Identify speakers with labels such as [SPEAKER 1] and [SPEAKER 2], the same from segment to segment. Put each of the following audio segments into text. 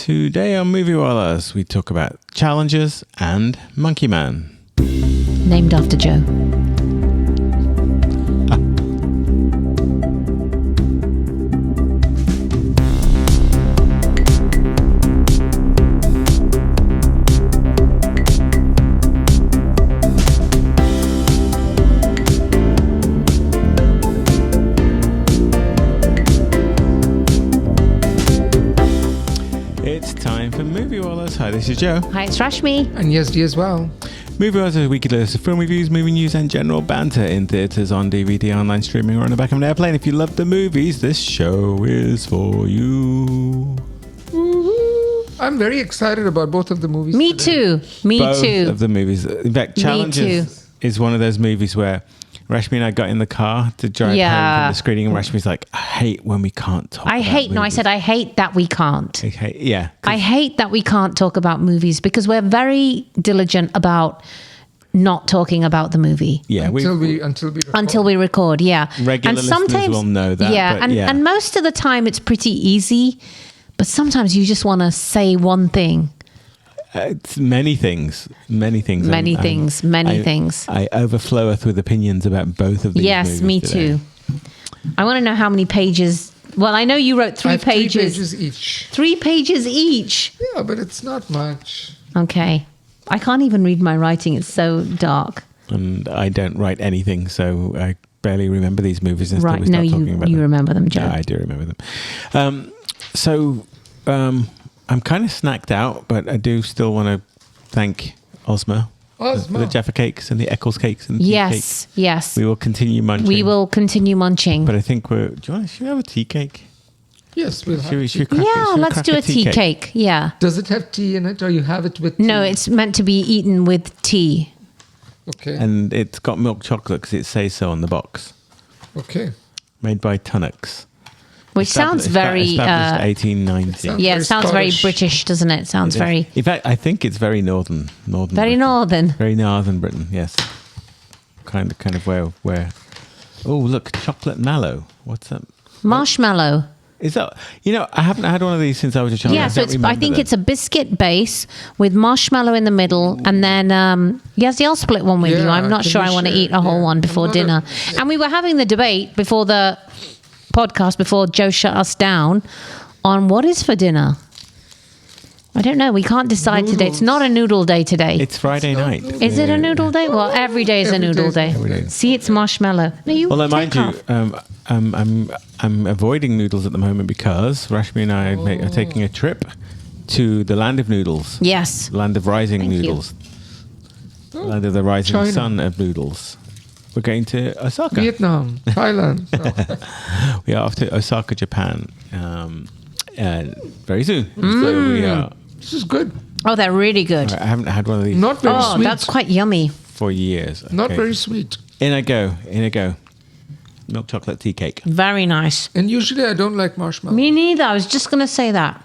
[SPEAKER 1] Today on Moviewallas, we talk about Challengers and Monkey Man.
[SPEAKER 2] Named after Joe.
[SPEAKER 1] Hi, this is Joe.
[SPEAKER 2] Hi, it's Rashmi.
[SPEAKER 3] And Yezdi as well.
[SPEAKER 1] Moviewallas is a weekly list of film reviews, movie news, and general banter in theatres, on DVD, online streaming, or on the back of an airplane. If you love the movies, this show is for you.
[SPEAKER 3] I'm very excited about both of the movies.
[SPEAKER 2] Me
[SPEAKER 3] today.
[SPEAKER 2] too. Me
[SPEAKER 1] both
[SPEAKER 2] too.
[SPEAKER 1] of the movies. In fact, Challengers is one of those movies where Rashmi and I got in the car to drive home from the screening, and Rashmi's like, I hate when we can't talk about movies.
[SPEAKER 2] I said I hate that we can't.
[SPEAKER 1] Yeah.
[SPEAKER 2] I hate that we can't talk about movies because we're very diligent about not talking about the movie.
[SPEAKER 1] Yeah.
[SPEAKER 3] Until we record.
[SPEAKER 2] Yeah.
[SPEAKER 1] Regular listeners will know that.
[SPEAKER 2] Yeah, and most of the time it's pretty easy, but sometimes you just want to say one thing.
[SPEAKER 1] It's many things.
[SPEAKER 2] Many things.
[SPEAKER 1] I overfloweth with opinions about both of these movies.
[SPEAKER 2] Yes, me
[SPEAKER 1] today.
[SPEAKER 2] too. I want to know how many pages. Well, I know you wrote 3 pages.
[SPEAKER 3] 3 pages each.
[SPEAKER 2] 3 pages each.
[SPEAKER 3] Yeah, but it's not much.
[SPEAKER 2] Okay. I can't even read my writing. It's so dark.
[SPEAKER 1] And I don't write anything, so I barely remember these movies until we start talking about them.
[SPEAKER 2] You remember them, Joe.
[SPEAKER 1] Yeah, I do remember them. I'm kind of snacked out, but I do still want to thank Ozma. For the Jaffa cakes and the Eccles cakes and the tea cakes.
[SPEAKER 2] Yes.
[SPEAKER 1] We will continue munching. But I think should we have a tea cake?
[SPEAKER 3] Yes, we'll have
[SPEAKER 2] let's do a tea cake. Yeah.
[SPEAKER 3] Does it have tea in it, or you have it with tea?
[SPEAKER 2] No, it's meant to be eaten with tea.
[SPEAKER 3] Okay.
[SPEAKER 1] And it's got milk chocolate because it says so on the box.
[SPEAKER 3] Okay.
[SPEAKER 1] Made by Tunnocks.
[SPEAKER 2] Which sounds very...
[SPEAKER 1] Established 1890.
[SPEAKER 2] Yeah, it sounds very British, doesn't it? Sounds very...
[SPEAKER 1] In fact, I think it's very northern.
[SPEAKER 2] Very
[SPEAKER 1] Britain.
[SPEAKER 2] northern.
[SPEAKER 1] Very northern Britain, yes. Kind of where... Oh, look, chocolate mallow. What's that?
[SPEAKER 2] Marshmallow.
[SPEAKER 1] Is that... I haven't had one of these since I was a child.
[SPEAKER 2] Yeah, I think it's a biscuit base with marshmallow in the middle, and then... I'll split one with you. I'm not sure I want to eat a whole one before dinner. And we were having the debate before the podcast, before Joe shut us down, on what is for dinner. I don't know. We can't decide today. It's not a noodle day today.
[SPEAKER 1] It's Friday night.
[SPEAKER 2] Is it a noodle day? Well, every day is a noodle day. See, it's marshmallow. No,
[SPEAKER 1] well, mind you, I'm avoiding noodles at the moment because Rashmi and I are taking a trip to the land of noodles.
[SPEAKER 2] Yes.
[SPEAKER 1] Land of rising noodles. Land of the rising sun of noodles. We're going to Osaka.
[SPEAKER 3] Vietnam, Thailand.
[SPEAKER 1] We are off to Osaka, Japan, very soon. So we are.
[SPEAKER 3] This is good.
[SPEAKER 2] Oh, they're really good.
[SPEAKER 1] I haven't had one of these.
[SPEAKER 3] Not very sweet.
[SPEAKER 2] That's quite yummy.
[SPEAKER 1] For years. Okay.
[SPEAKER 3] Not very sweet.
[SPEAKER 1] In I go. Milk chocolate tea cake.
[SPEAKER 2] Very nice.
[SPEAKER 3] And usually I don't like marshmallow.
[SPEAKER 2] Me neither. I was just going to say that.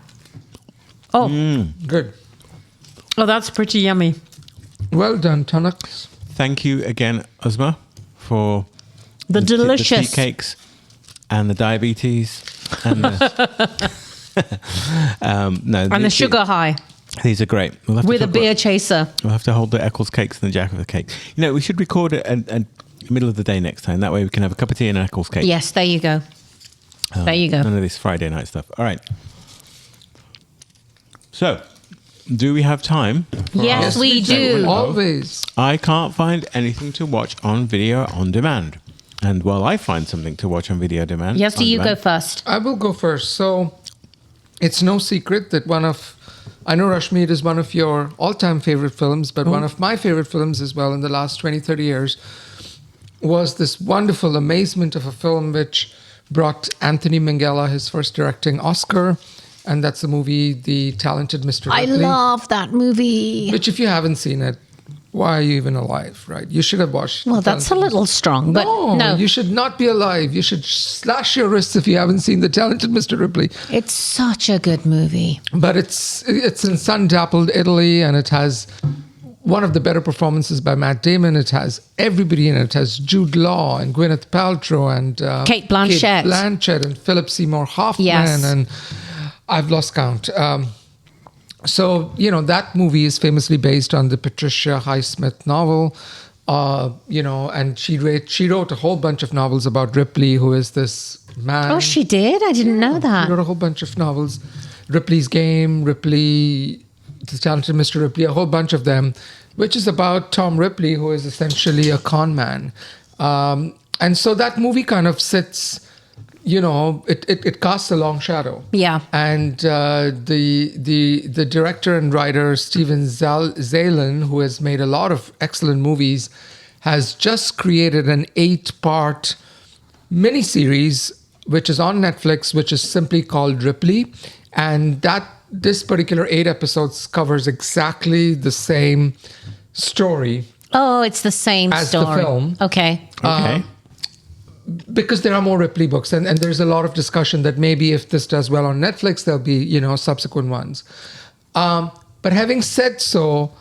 [SPEAKER 2] Oh.
[SPEAKER 3] Good.
[SPEAKER 2] Oh, that's pretty yummy.
[SPEAKER 3] Well done, Tunnocks.
[SPEAKER 1] Thank you again, Ozma, for
[SPEAKER 2] the delicious
[SPEAKER 1] tea cakes and the diabetes and the
[SPEAKER 2] sugar high.
[SPEAKER 1] These are great.
[SPEAKER 2] With a beer chaser.
[SPEAKER 1] We'll have to hold the Eccles cakes and the Jack of the cakes. We should record it at middle of the day next time. That way we can have a cup of tea and an Eccles cake.
[SPEAKER 2] Yes, there you go. There you go.
[SPEAKER 1] None of this Friday night stuff. All right. So, do we have time?
[SPEAKER 2] Yes, we do.
[SPEAKER 3] Always.
[SPEAKER 1] I can't find anything to watch on video on demand. And while I find something to watch on video demand...
[SPEAKER 2] Yes, do you go first?
[SPEAKER 3] I will go first. So, it's no secret that I know, Rashmi, it is one of your all-time favorite films, but one of my favorite films as well in the last 20, 30 years was this wonderful amazement of a film which brought Anthony Minghella his first directing Oscar, and that's the movie The Talented Mr. Ripley.
[SPEAKER 2] I love that movie.
[SPEAKER 3] Which, if you haven't seen it, why are you even alive, right? You should have watched.
[SPEAKER 2] Well, that's a little strong, but no.
[SPEAKER 3] You should not be alive. You should slash your wrists if you haven't seen The Talented Mr. Ripley.
[SPEAKER 2] It's such a good movie.
[SPEAKER 3] But it's in sun-dappled Italy, and it has one of the better performances by Matt Damon. It has everybody in it. It has Jude Law and Gwyneth Paltrow and
[SPEAKER 2] Kate Blanchett
[SPEAKER 3] and Philip Seymour Hoffman.
[SPEAKER 2] Yes.
[SPEAKER 3] And I've lost count. So, that movie is famously based on the Patricia Highsmith novel, and she wrote a whole bunch of novels about Ripley, who is this man.
[SPEAKER 2] Oh, she did? I didn't know that.
[SPEAKER 3] She wrote a whole bunch of novels. Ripley's Game, Ripley, The Talented Mr. Ripley, a whole bunch of them, which is about Tom Ripley, who is essentially a con man. And so that movie kind of sits... it casts a long shadow.
[SPEAKER 2] Yeah.
[SPEAKER 3] And the director and writer, Steven Zalen, who has made a lot of excellent movies, has just created an 8-part miniseries, which is on Netflix, which is simply called Ripley. And this particular 8 episodes covers exactly the same story.
[SPEAKER 2] Oh, it's the same
[SPEAKER 3] as
[SPEAKER 2] story.
[SPEAKER 3] The film.
[SPEAKER 2] Okay.
[SPEAKER 3] Because there are more Ripley books, and there's a lot of discussion that maybe if this does well on Netflix, there'll be, subsequent ones. But having said so,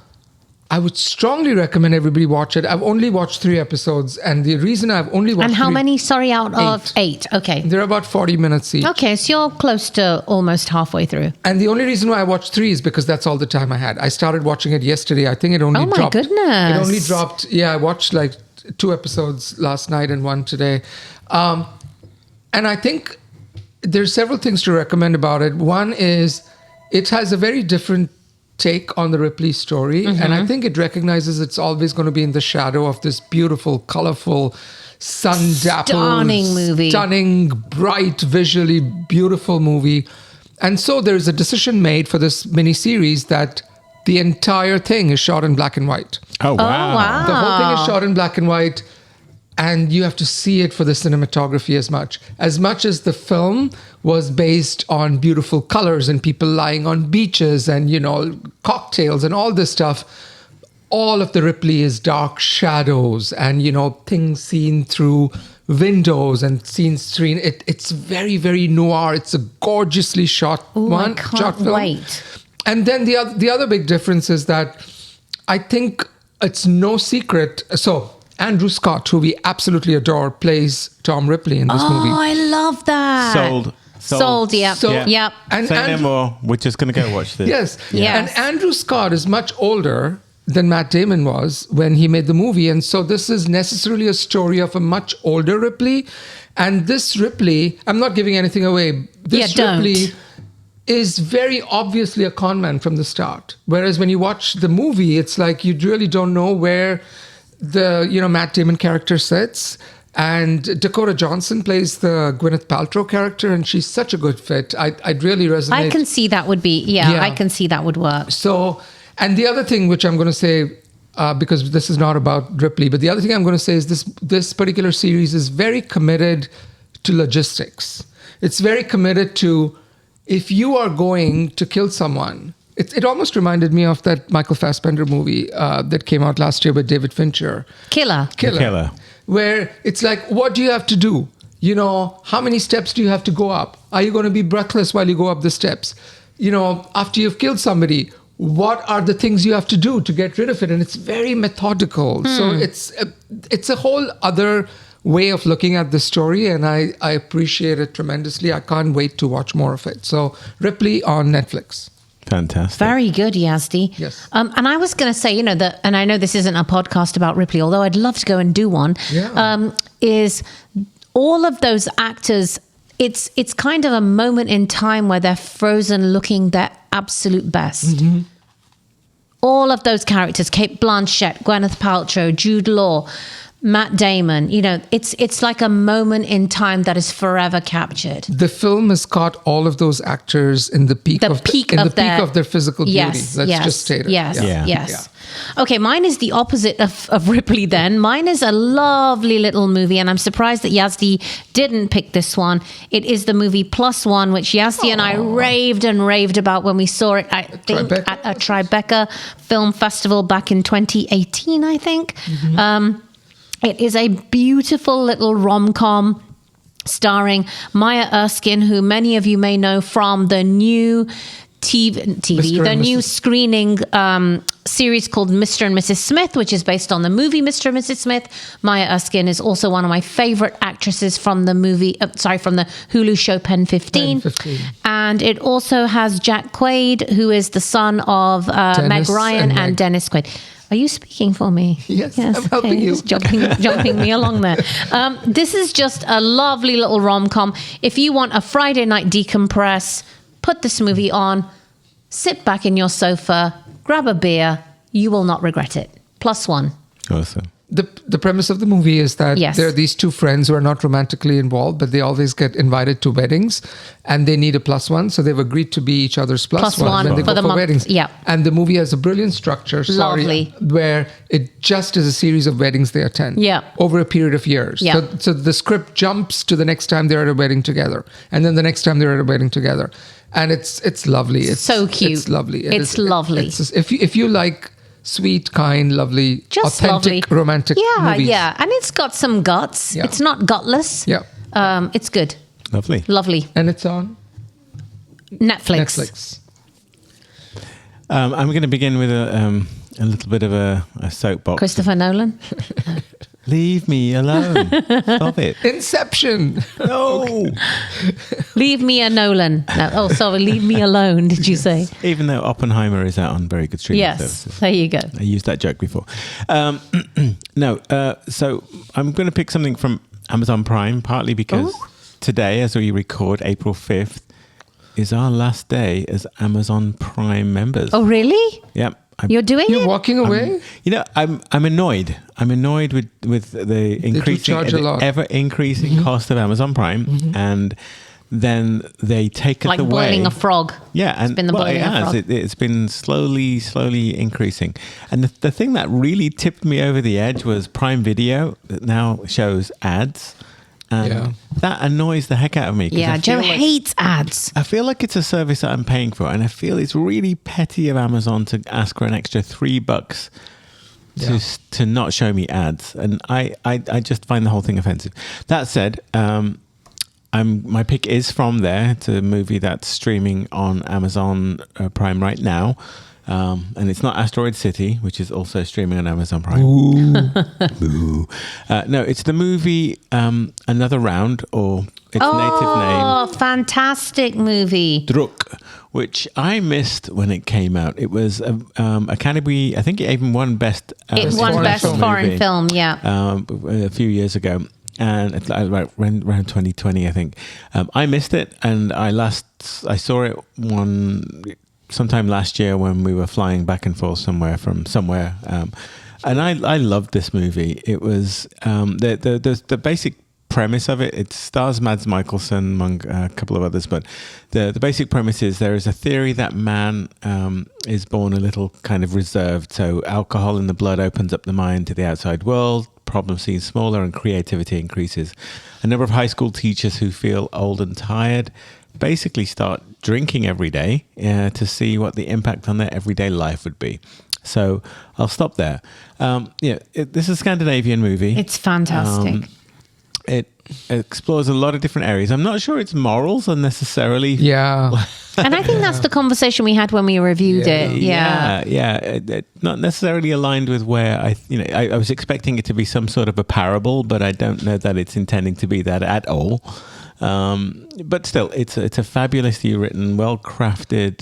[SPEAKER 3] I would strongly recommend everybody watch it. I've only watched 3 episodes, and the reason I've only watched
[SPEAKER 2] And how many, sorry, out of 8? Okay.
[SPEAKER 3] They're about 40 minutes each.
[SPEAKER 2] Okay, so you're close to almost halfway through.
[SPEAKER 3] And the only reason why I watched 3 is because that's all the time I had. I started watching it yesterday. I think it only dropped.
[SPEAKER 2] Oh my goodness.
[SPEAKER 3] It only dropped, I watched like 2 episodes last night and 1 today. And I think there's several things to recommend about it. One is it has a very different take on the Ripley story. Mm-hmm. And I think it recognizes it's always going to be in the shadow of this beautiful, colorful, sun-dappled, stunning, bright, visually beautiful movie. And so there's a decision made for this miniseries that the entire thing is shot in black and white.
[SPEAKER 1] Oh, wow.
[SPEAKER 3] The whole thing is shot in black and white. And you have to see it for the cinematography as much as the film was based on beautiful colors and people lying on beaches and, cocktails and all this stuff. All of the Ripley is dark shadows and, things seen through windows and scenes through. It's very, very noir. It's a gorgeously shot
[SPEAKER 2] film.
[SPEAKER 3] I can't wait. And then the other big difference is that I think it's no secret. So Andrew Scott, who we absolutely adore, plays Tom Ripley in this movie.
[SPEAKER 2] Oh, I love that. Sold, yeah. Yep.
[SPEAKER 1] And say no more. We're just going to go watch this.
[SPEAKER 3] Yes. And Andrew Scott is much older than Matt Damon was when he made the movie. And so this is necessarily a story of a much older Ripley. And this Ripley, I'm not giving anything away. This Ripley is very obviously a con man from the start. Whereas when you watch the movie, it's like you really don't know where the Matt Damon character sits. And Dakota Johnson plays the Gwyneth Paltrow character, and she's such a good fit. I'd really resonate.
[SPEAKER 2] I can see that would be, I can see that would work.
[SPEAKER 3] So, and the other thing which I'm going to say, because this is not about Ripley, but the other thing I'm going to say is this particular series is very committed to logistics. It's very committed to, if you are going to kill someone, it almost reminded me of that Michael Fassbender movie that came out last year with David Fincher.
[SPEAKER 2] Killer.
[SPEAKER 3] Where it's like, what do you have to do? How many steps do you have to go up? Are you going to be breathless while you go up the steps? After you've killed somebody, what are the things you have to do to get rid of it? And it's very methodical. So it's a whole other way of looking at the story, and I appreciate it tremendously. I can't wait to watch more of it. So Ripley on Netflix.
[SPEAKER 1] Fantastic.
[SPEAKER 2] Very good, Yazdi.
[SPEAKER 3] Yes.
[SPEAKER 2] And I was going to say, and I know this isn't a podcast about Ripley, although I'd love to go and do one, is all of those actors, it's kind of a moment in time where they're frozen looking their absolute best. Mm-hmm. All of those characters, Cate Blanchett, Gwyneth Paltrow, Jude Law, Matt Damon, it's like a moment in time that is forever captured.
[SPEAKER 3] The film has caught all of those actors in the peak of their physical beauty. Let's just state it.
[SPEAKER 2] Yes. Okay, mine is the opposite of Ripley then. Mine is a lovely little movie, and I'm surprised that Yazdi didn't pick this one. It is the movie Plus One, which Yazdi and I raved about when we saw it, I think, at a Tribeca Film Festival back in 2018, I think. Mm-hmm. It is a beautiful little rom-com starring Maya Erskine, who many of you may know from the new TV the new screening series called Mr. and Mrs. Smith, which is based on the movie Mr. and Mrs. Smith. Maya Erskine is also one of my favorite actresses from the from the Hulu show Pen 15. And it also has Jack Quaid, who is the son of Meg Ryan and Dennis Quaid. Are you speaking for me?
[SPEAKER 3] Yes, I'm helping you.
[SPEAKER 2] Just jumping me along there. This is just a lovely little rom-com. If you want a Friday night decompress, put this movie on, sit back in your sofa, grab a beer. You will not regret it. +1.
[SPEAKER 1] Awesome.
[SPEAKER 3] The premise of the movie is that there are these two friends who are not romantically involved, but they always get invited to weddings, and they need a +1, so they've agreed to be each other's +1 when they go for weddings.
[SPEAKER 2] Yeah.
[SPEAKER 3] And the movie has a brilliant structure,
[SPEAKER 2] Lovely.
[SPEAKER 3] where it just is a series of weddings they attend over a period of years.
[SPEAKER 2] Yeah.
[SPEAKER 3] So the script jumps to the next time they're at a wedding together, and then the next time they're at a wedding together, and it's lovely. It's
[SPEAKER 2] so cute.
[SPEAKER 3] It's lovely.
[SPEAKER 2] It's lovely.
[SPEAKER 3] If you like sweet, kind, lovely,
[SPEAKER 2] just
[SPEAKER 3] authentic,
[SPEAKER 2] lovely.
[SPEAKER 3] romantic movies.
[SPEAKER 2] Yeah, and it's got some guts.
[SPEAKER 3] Yeah.
[SPEAKER 2] It's not gutless.
[SPEAKER 3] Yeah.
[SPEAKER 2] It's good.
[SPEAKER 1] Lovely.
[SPEAKER 3] And it's on
[SPEAKER 2] Netflix.
[SPEAKER 1] I'm going to begin with a little bit of a soapbox.
[SPEAKER 2] Christopher Nolan.
[SPEAKER 1] Leave me alone. Stop it.
[SPEAKER 3] Inception.
[SPEAKER 1] No.
[SPEAKER 2] Leave me a Nolan. No, oh, sorry. Leave me alone. Did you say?
[SPEAKER 1] Even though Oppenheimer is out on very good streaming services.
[SPEAKER 2] There you go.
[SPEAKER 1] I used that joke before. So I'm going to pick something from Amazon Prime, partly because today, as we record, April 5th, is our last day as Amazon Prime members.
[SPEAKER 2] Oh, really?
[SPEAKER 1] Yep.
[SPEAKER 2] You're doing it?
[SPEAKER 3] You're walking away?
[SPEAKER 1] I'm annoyed. I'm annoyed with the ever increasing cost of Amazon Prime, and then they take it away.
[SPEAKER 2] Like boiling a frog.
[SPEAKER 1] Yeah, and
[SPEAKER 2] it's been the boiling of a frog.
[SPEAKER 1] It's been slowly increasing. And the thing that really tipped me over the edge was Prime Video that now shows ads. And that annoys the heck out of me.
[SPEAKER 2] Yeah, Joe hates ads.
[SPEAKER 1] I feel like it's a service that I'm paying for, and I feel it's really petty of Amazon to ask for an extra $3 to not show me ads. And I just find the whole thing offensive. That said, my pick is from there. It's a movie that's streaming on Amazon Prime right now. And it's not Asteroid City, which is also streaming on Amazon Prime. Boo. No, it's the movie Another Round, or its native name.
[SPEAKER 2] Oh, fantastic movie.
[SPEAKER 1] Druk, which I missed when it came out. It was Academy, I think it even won Best
[SPEAKER 2] It won Best Foreign Film,
[SPEAKER 1] a few years ago. And around 2020, I think. I missed it, and I saw it sometime last year when we were flying back and forth from somewhere. And I loved this movie. It was the basic premise of it. It stars Mads Mikkelsen among a couple of others, but the basic premise is there is a theory that man is born a little kind of reserved. So alcohol in the blood opens up the mind to the outside world. Problem seems smaller and creativity increases. A number of high school teachers who feel old and tired basically start drinking every day to see what the impact on their everyday life would be. So I'll stop there. This is a Scandinavian movie.
[SPEAKER 2] It's fantastic.
[SPEAKER 1] It explores a lot of different areas. I'm not sure its morals are necessarily...
[SPEAKER 3] Yeah.
[SPEAKER 2] And I think that's the conversation we had when we reviewed it.
[SPEAKER 1] Yeah. Not necessarily aligned with where I was expecting it to be some sort of a parable, but I don't know that it's intending to be that at all. But still, it's a fabulously written, well-crafted,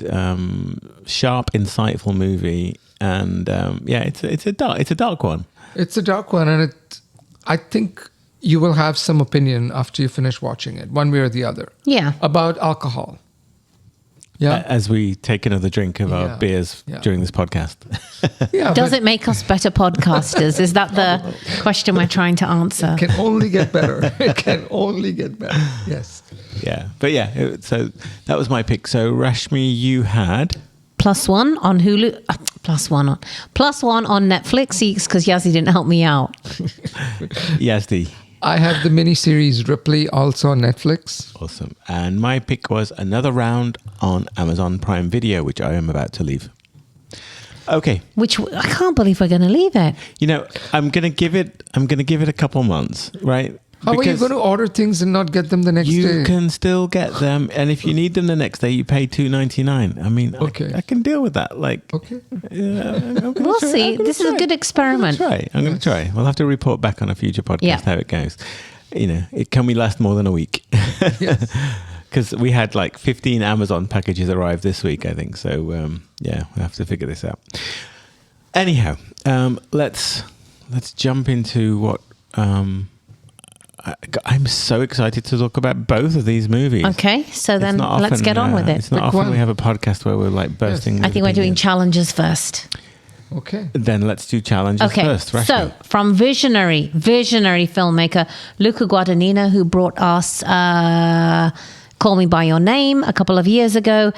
[SPEAKER 1] sharp, insightful movie, and it's a dark one.
[SPEAKER 3] It's a dark one, and I think you will have some opinion after you finish watching it, one way or the other.
[SPEAKER 2] Yeah.
[SPEAKER 3] About alcohol. Yeah.
[SPEAKER 1] As we take another drink of our beers during this podcast.
[SPEAKER 2] Does it make us better podcasters? Is that the question we're trying to answer?
[SPEAKER 3] It can only get better. It can only get better. Yes.
[SPEAKER 1] Yeah. But so that was my pick. So Rashmi, you had...
[SPEAKER 2] +1 on Hulu. +1 on Netflix, because Yazzie didn't help me out.
[SPEAKER 1] Yazdi.
[SPEAKER 3] I have the miniseries Ripley, also on Netflix.
[SPEAKER 1] Awesome. And my pick was Another Round on Amazon Prime Video, which I am about to leave. Okay.
[SPEAKER 2] Which I can't believe we're going to leave it.
[SPEAKER 1] I'm going to give it a couple months, right?
[SPEAKER 3] How are you
[SPEAKER 1] Because
[SPEAKER 3] going to order things and not get them the next day?
[SPEAKER 1] you can still get them, and if you need them the next day, you pay $2.99. I mean,
[SPEAKER 3] Okay.
[SPEAKER 1] I can deal with that. Like,
[SPEAKER 3] Okay.
[SPEAKER 2] We'll see. This is a good experiment.
[SPEAKER 1] I'm going to try. We'll have to report back on a future podcast
[SPEAKER 2] Yeah.
[SPEAKER 1] how it goes. Can we last more than a week?
[SPEAKER 3] Yes.
[SPEAKER 1] Because we had like 15 Amazon packages arrive this week, I think. So we'll have to figure this out. Anyhow, let's jump into what. I'm so excited to talk about both of these movies.
[SPEAKER 2] Okay, so
[SPEAKER 1] It's
[SPEAKER 2] then
[SPEAKER 1] not
[SPEAKER 2] let's
[SPEAKER 1] often,
[SPEAKER 2] get on with it.
[SPEAKER 1] It's not
[SPEAKER 3] Pick
[SPEAKER 1] often
[SPEAKER 3] one.
[SPEAKER 1] we have a podcast where we're like bursting.
[SPEAKER 2] I think we're doing challenges first.
[SPEAKER 3] Okay.
[SPEAKER 1] Then let's do challenges
[SPEAKER 2] Okay,
[SPEAKER 1] first. Rashmi.
[SPEAKER 2] so from visionary filmmaker Luca Guadagnino, who brought us Call Me By Your Name a couple of years ago.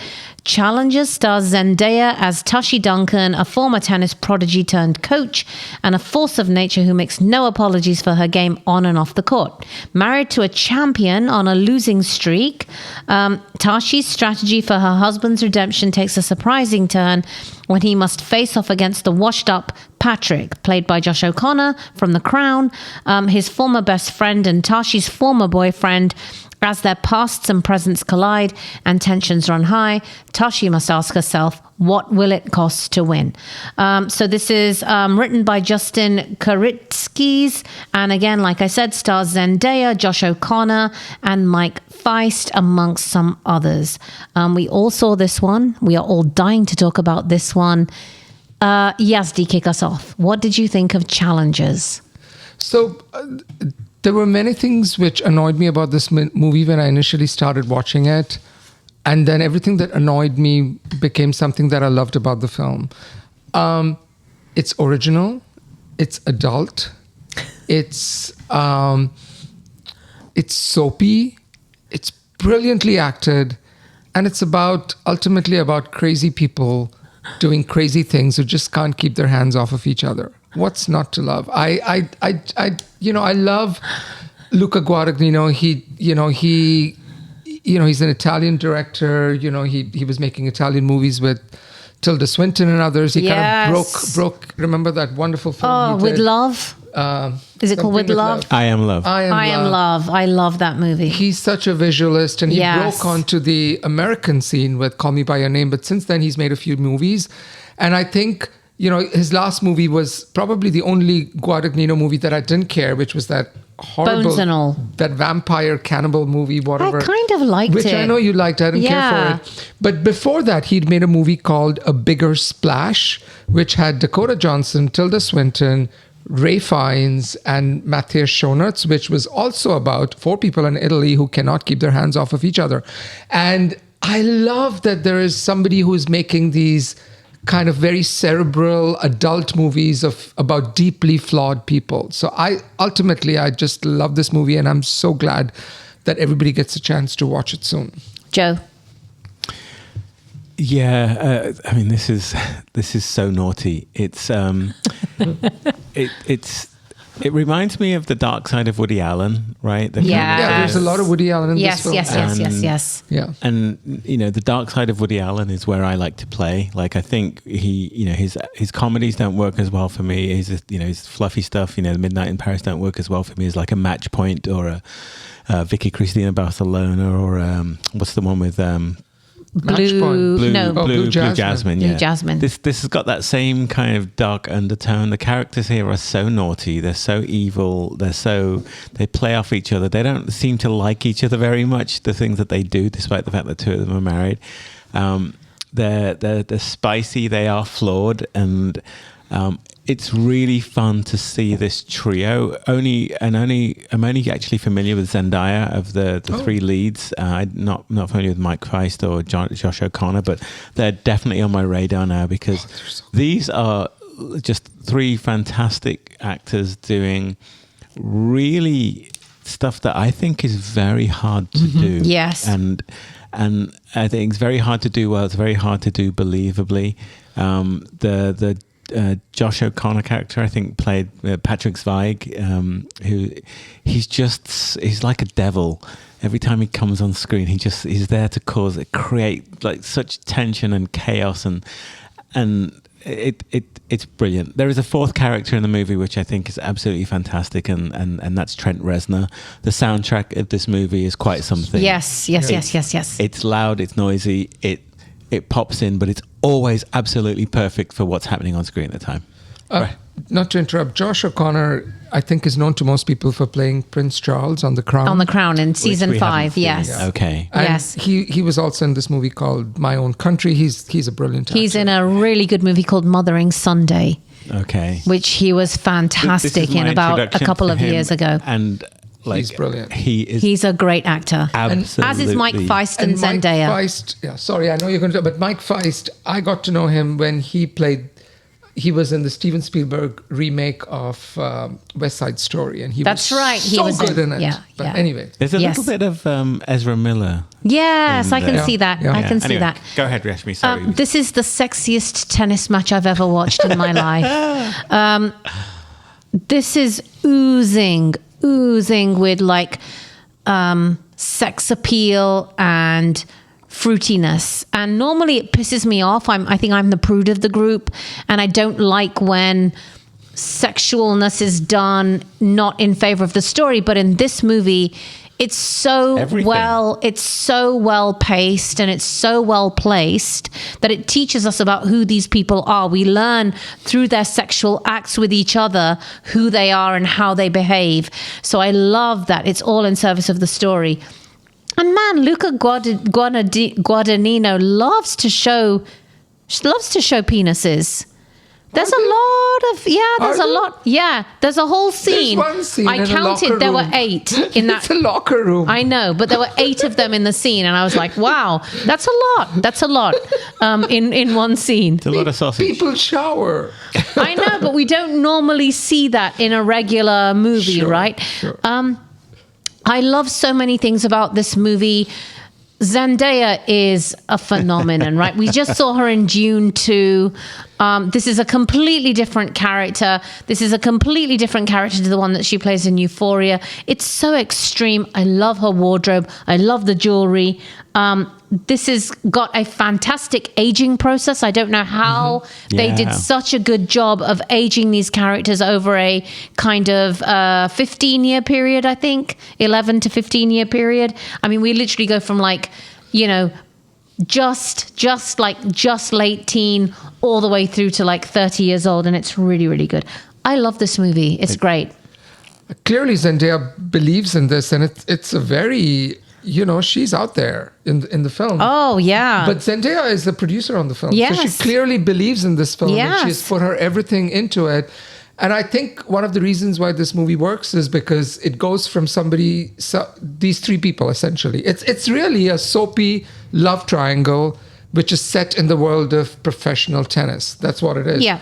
[SPEAKER 2] Challenges stars Zendaya as Tashi Duncan, a former tennis prodigy turned coach and a force of nature who makes no apologies for her game on and off the court. Married to a champion on a losing streak, Tashi's strategy for her husband's redemption takes a surprising turn when he must face off against the washed-up Patrick, played by Josh O'Connor from The Crown, his former best friend and Tashi's former boyfriend. As their pasts and presents collide and tensions run high, Tashi must ask herself, what will it cost to win? So this is written by Justin Karitskis. And again, like I said, stars Zendaya, Josh O'Connor, and Mike Feist, amongst some others. We all saw this one. We are all dying to talk about this one. Yazdi, kick us off. What did you think of Challenges?
[SPEAKER 3] So there were many things which annoyed me about this movie when I initially started watching it. And then everything that annoyed me became something that I loved about the film. It's original. It's adult. It's soapy. It's brilliantly acted. And it's ultimately about crazy people doing crazy things who just can't keep their hands off of each other. What's not to love? I love Luca Guadagnino. He's an Italian director. He was making Italian movies with Tilda Swinton and others. He kind of broke. Remember that wonderful film?
[SPEAKER 2] With Love? Is it called With Love?
[SPEAKER 1] I Am Love.
[SPEAKER 2] I Am Love. I love that movie.
[SPEAKER 3] He's such a visualist, and he broke onto the American scene with Call Me By Your Name. But since then, he's made a few movies, and I think his last movie was probably the only Guadagnino movie that I didn't care, which was that horrible,
[SPEAKER 2] Bones and All,
[SPEAKER 3] that vampire cannibal movie, whatever.
[SPEAKER 2] I kind of liked
[SPEAKER 3] which
[SPEAKER 2] it.
[SPEAKER 3] I know you liked. I didn't care for it. But before that, he'd made a movie called A Bigger Splash, which had Dakota Johnson, Tilda Swinton, Ray Fiennes, and Matthias Schoenaerts, which was also about 4 people in Italy who cannot keep their hands off of each other. And I love that there is somebody who is making these kind of very cerebral adult movies about deeply flawed people. So I just love this movie, and I'm so glad that everybody gets a chance to watch it soon.
[SPEAKER 2] Joe?
[SPEAKER 1] Yeah, I mean, this is so naughty. It's it reminds me of The Dark Side of Woody Allen, right?
[SPEAKER 3] Yeah, there's a lot of Woody Allen in this film.
[SPEAKER 2] Yes.
[SPEAKER 3] Yeah.
[SPEAKER 1] And The Dark Side of Woody Allen is where I like to play. Like, I think his comedies don't work as well for me. His fluffy stuff, Midnight in Paris don't work as well for me as like a Match Point or a Vicky Cristina Barcelona or what's the one with
[SPEAKER 3] Blue
[SPEAKER 1] Jasmine.
[SPEAKER 2] Blue Jasmine.
[SPEAKER 1] This has got that same kind of dark undertone. The characters here are so naughty. They're so evil. They play off each other. They don't seem to like each other very much. The things that they do, despite the fact that 2 of them are married, they're spicy. They are flawed, and it's really fun to see this trio. I'm only actually familiar with Zendaya of the 3 leads. I'm not familiar with Mike Feist or Josh O'Connor, but they're definitely on my radar now because these are just 3 fantastic actors doing really stuff that I think is very hard to do.
[SPEAKER 2] Yes.
[SPEAKER 1] And I think it's very hard to do well. It's very hard to do believably. The Josh O'Connor character, I think, played Patrick Zweig, who he's like a devil. Every time he comes on screen, he's there to create like such tension and chaos and it's brilliant. There is a fourth character in the movie which I think is absolutely fantastic, and that's Trent Reznor. The soundtrack of this movie is quite something.
[SPEAKER 2] Yes.
[SPEAKER 1] It's loud, it's noisy, it pops in, but it's always absolutely perfect for what's happening on screen at the time. Right.
[SPEAKER 3] Not to interrupt, Josh O'Connor, I think, is known to most people for playing Prince Charles on The Crown.
[SPEAKER 2] On The Crown in season 5, yes.
[SPEAKER 1] Yeah. Okay.
[SPEAKER 3] And
[SPEAKER 2] yes.
[SPEAKER 3] He was also in this movie called My Own Country. He's a brilliant actor.
[SPEAKER 2] He's in a really good movie called Mothering Sunday.
[SPEAKER 1] Okay.
[SPEAKER 2] Which he was fantastic in about a couple of years ago.
[SPEAKER 1] And
[SPEAKER 3] he's brilliant.
[SPEAKER 2] He's a great actor.
[SPEAKER 1] Absolutely.
[SPEAKER 2] As is Mike Feist and Zendaya.
[SPEAKER 3] Mike Feist, sorry, I know you're going to, but Mike Feist, I got to know him when he was in the Steven Spielberg remake of West Side Story, and he was
[SPEAKER 2] right.
[SPEAKER 3] so good in it.
[SPEAKER 2] Yeah,
[SPEAKER 3] but anyway.
[SPEAKER 1] There's a little bit of Ezra Miller.
[SPEAKER 2] Yes, I can see that.
[SPEAKER 3] Yeah.
[SPEAKER 2] I can see that.
[SPEAKER 1] Go ahead, Rashmi. Sorry.
[SPEAKER 2] This is the sexiest tennis match I've ever watched in my life. This is oozing with like sex appeal and fruitiness, and normally it pisses me off. I think I'm the prude of the group, and I don't like when sexualness is done not in favor of the story. But in this movie, it's so well paced, and it's so well placed that it teaches us about who these people are. We learn through their sexual acts with each other who they are and how they behave. So I love that it's all in service of the story. And man, Luca Guadagnino loves to show penises. There's a lot. There's a whole scene.
[SPEAKER 3] There's one scene
[SPEAKER 2] I counted, there were 8 in that.
[SPEAKER 3] It's a locker room.
[SPEAKER 2] I know, but there were 8 of them in the scene, and I was like, wow, that's a lot in one scene.
[SPEAKER 1] It's a lot of sausage.
[SPEAKER 3] People shower.
[SPEAKER 2] I know, but we don't normally see that in a regular movie, right?
[SPEAKER 3] Sure.
[SPEAKER 2] I love so many things about this movie. Zendaya is a phenomenon, right? We just saw her in Dune 2. This is a completely different character. This is a completely different character to the one that she plays in Euphoria. It's so extreme. I love her wardrobe. I love the jewelry. This has got a fantastic aging process. I don't know how they did such a good job of aging these characters over a kind of 15-year period, I think. 11 to 15-year period. I mean, we literally go from like, just late teen all the way through to like 30 years old, and it's really, really good. I love this movie. It's great.
[SPEAKER 3] Clearly Zendaya believes in this, and it's a very, she's out there in the film.
[SPEAKER 2] Oh, yeah.
[SPEAKER 3] But Zendaya is the producer on the film.
[SPEAKER 2] Yes.
[SPEAKER 3] So she clearly believes in this film,
[SPEAKER 2] Yes.
[SPEAKER 3] and she's put her everything into it. And I think one of the reasons why this movie works is because it goes from these 3 people, essentially. It's really a soapy love triangle, which is set in the world of professional tennis. That's what it is.
[SPEAKER 2] Yeah.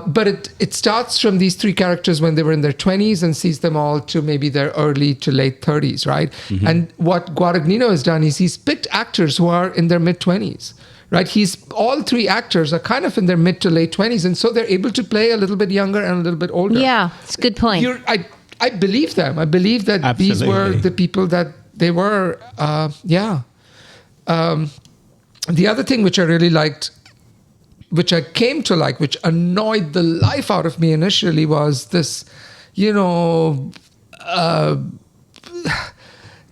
[SPEAKER 3] But it starts from these 3 characters when they were in their 20s and sees them all to maybe their early to late 30s, right? Mm-hmm. And what Guadagnino has done is he's picked actors who are in their mid-20s. Right, all 3 actors are kind of in their mid to late 20s, and so they're able to play a little bit younger and a little bit older.
[SPEAKER 2] Yeah, it's a good point.
[SPEAKER 3] I believe them. I believe that
[SPEAKER 1] Absolutely.
[SPEAKER 3] These were the people that they were. The other thing which I really liked, which I came to like, which annoyed the life out of me initially, was this,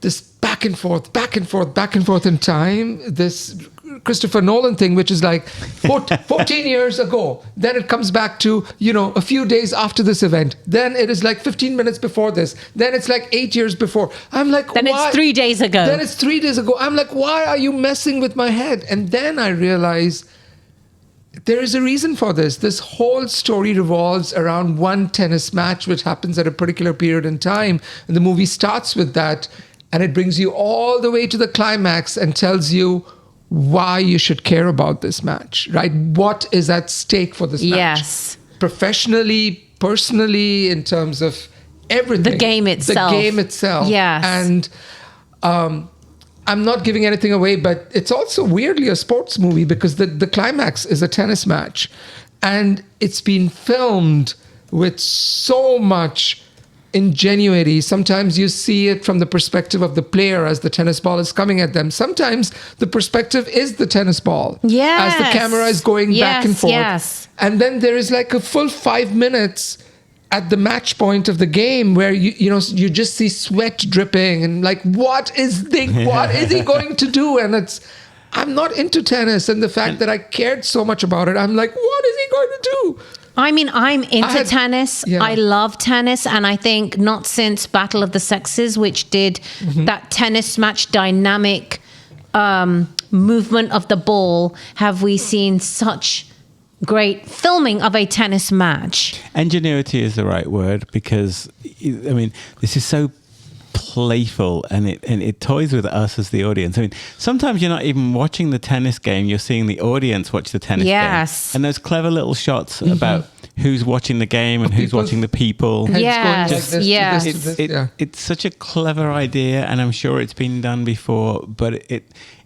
[SPEAKER 3] this back and forth in time, this Christopher Nolan thing, which is like 14 years ago. Then it comes back to, a few days after this event. Then it is like 15 minutes before this. Then it's like 8 years before. I'm like,
[SPEAKER 2] then
[SPEAKER 3] why?
[SPEAKER 2] It's 3 days ago.
[SPEAKER 3] Then it's 3 days ago. I'm like, why are you messing with my head? And then I realize there is a reason for this. This whole story revolves around one tennis match, which happens at a particular period in time. And the movie starts with that. And it brings you all the way to the climax and tells you why you should care about this match, right? What is at stake for this match?
[SPEAKER 2] Yes.
[SPEAKER 3] Professionally, personally, in terms of everything.
[SPEAKER 2] The game itself. Yes.
[SPEAKER 3] And I'm not giving anything away, but it's also weirdly a sports movie because the climax is a tennis match. And it's been filmed with so much ingenuity. Sometimes you see it from the perspective of the player as the tennis ball is coming at them. Sometimes the perspective is the tennis ball.
[SPEAKER 2] Yes.
[SPEAKER 3] As the camera is going back and forth.
[SPEAKER 2] Yes.
[SPEAKER 3] And then there is like a full 5 minutes at the match point of the game where you just see sweat dripping and like, what is he going to do? And I'm not into tennis, and the fact that I cared so much about it, I'm like, what is he going to do?
[SPEAKER 2] I mean, I'm into tennis.
[SPEAKER 3] Yeah.
[SPEAKER 2] I love tennis. And I think not since Battle of the Sexes, which did that tennis match dynamic movement of the ball, have we seen such great filming of a tennis match.
[SPEAKER 1] Ingenuity is the right word, because, I mean, this is so playful, and it toys with us as the audience. I mean, sometimes you're not even watching the tennis game, you're seeing the audience watch the tennis game. And those clever little shots about who's watching the game and who's watching the people. It's such a clever idea, and I'm sure it's been done before, but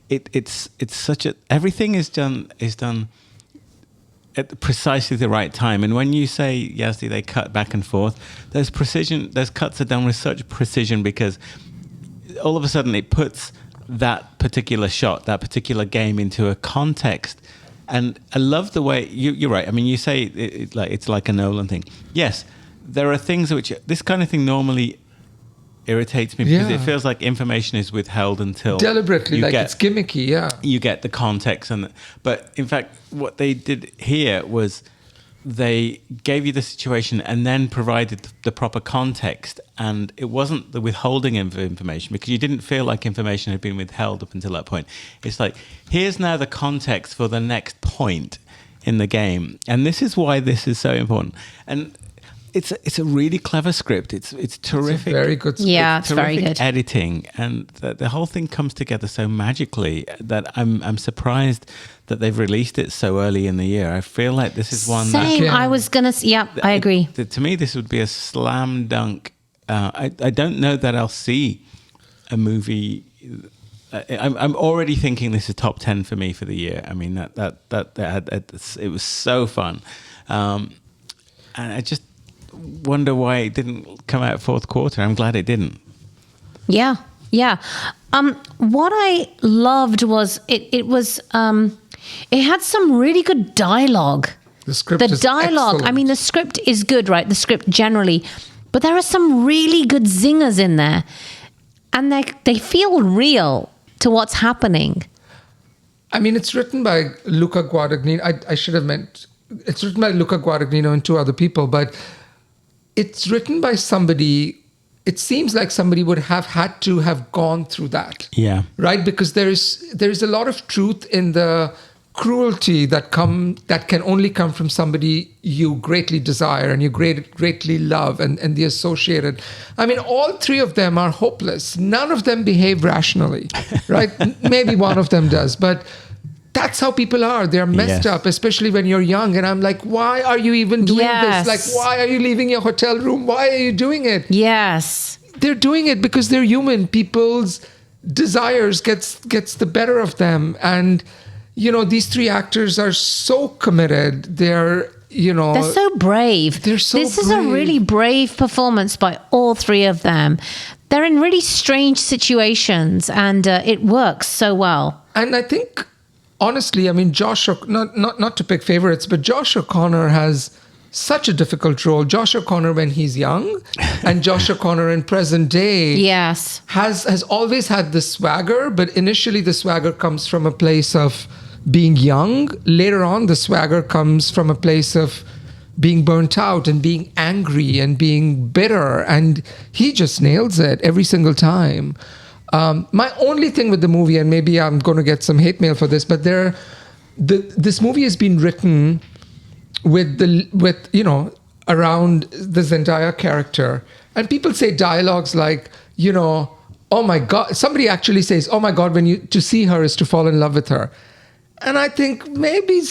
[SPEAKER 1] it's such a, everything is done at precisely the right time. And when you say, Yazdi, they cut back and forth, those cuts are done with such precision, because all of a sudden it puts that particular shot, that particular game into a context. And I love the way, you're right. I mean, you say it's like a Nolan thing. Yes, there are things which, this kind of thing normally irritates me, because it feels like information is withheld until
[SPEAKER 3] deliberately, like it's gimmicky.
[SPEAKER 1] You get the context, but in fact, what they did here was they gave you the situation and then provided the proper context, and it wasn't the withholding of information, because you didn't feel like information had been withheld up until that point. It's like, here's now the context for the next point in the game, and this is why this is so important. And it's a really clever script. It's terrific.
[SPEAKER 3] It's a very good script.
[SPEAKER 2] Yeah, it's very good.
[SPEAKER 1] Editing, and the whole thing comes together so magically that I'm surprised that they've released it so early in the year. I feel like this is one
[SPEAKER 2] Same. I was gonna. Yeah, I agree.
[SPEAKER 1] To me, this would be a slam dunk. I don't know that I'll see a movie. I'm already thinking this is top 10 for me for the year. I mean, it was so fun, and I just wonder why it didn't come out fourth quarter. I'm glad it didn't.
[SPEAKER 2] Yeah. What I loved was it had some really good dialogue.
[SPEAKER 3] The dialogue.
[SPEAKER 2] Excellent. I mean, the script is good, right? The script generally, but there are some really good zingers in there, and they feel real to what's happening.
[SPEAKER 3] I mean, it's written by Luca Guadagnino. I should have meant it's written by Luca Guadagnino and two other people, but it's written by somebody, it seems like somebody would have had to have gone through that.
[SPEAKER 1] Yeah.
[SPEAKER 3] Right? Because there's a lot of truth in the cruelty that can only come from somebody you greatly desire and you greatly love, and the associated. I mean, all three of them are hopeless. None of them behave rationally, right? Maybe one of them does, but that's how people are. They're messed up, especially when you're young. And I'm like, why are you even doing this? Like, why are you leaving your hotel room? Why are you doing it?
[SPEAKER 2] Yes.
[SPEAKER 3] They're doing it because they're human. People's desires gets the better of them. And, these three actors are so committed. They're
[SPEAKER 2] so brave.
[SPEAKER 3] This
[SPEAKER 2] is a really brave performance by all three of them. They're in really strange situations, and it works so well.
[SPEAKER 3] And I think, honestly, I mean, not to pick favorites, but Josh O'Connor has such a difficult role. Josh O'Connor when he's young, and Josh O'Connor in present day, has always had the swagger. But initially, the swagger comes from a place of being young. Later on, the swagger comes from a place of being burnt out and being angry and being bitter, and he just nails it every single time. My only thing with the movie, and maybe I'm going to get some hate mail for this, but this movie has been written with around the Zendaya character, and people say dialogues like, oh my God. Somebody actually says, oh my God, to see her is to fall in love with her. And I think maybe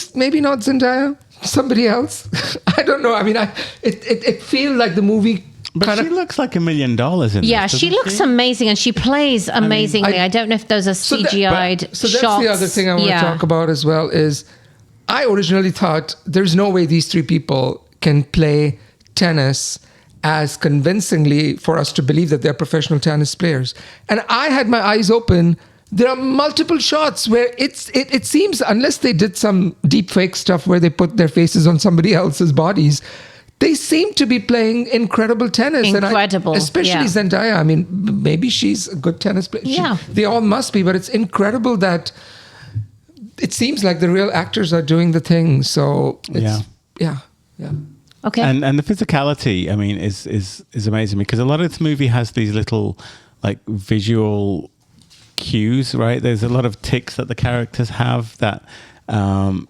[SPEAKER 3] not Zendaya, somebody else. I don't know. I mean, it feels like the movie.
[SPEAKER 1] But she looks like $1 million in this.
[SPEAKER 2] Yeah, she looks amazing, and she plays amazingly. I don't know if those are CGI'd shots.
[SPEAKER 3] So that's the other thing I want to talk about as well is I originally thought there's no way these three people can play tennis as convincingly for us to believe that they're professional tennis players. And I had my eyes open. There are multiple shots where it seems, unless they did some deep fake stuff where they put their faces on somebody else's bodies, they seem to be playing incredible tennis.
[SPEAKER 2] Incredible.
[SPEAKER 3] Especially Zendaya. I mean, maybe she's a good tennis player.
[SPEAKER 2] Yeah.
[SPEAKER 3] They all must be, but it's incredible that it seems like the real actors are doing the thing. So it's, yeah.
[SPEAKER 2] Okay.
[SPEAKER 1] And the physicality, I mean, is amazing, because a lot of this movie has these little like visual cues, right? There's a lot of tics that the characters have that,
[SPEAKER 2] the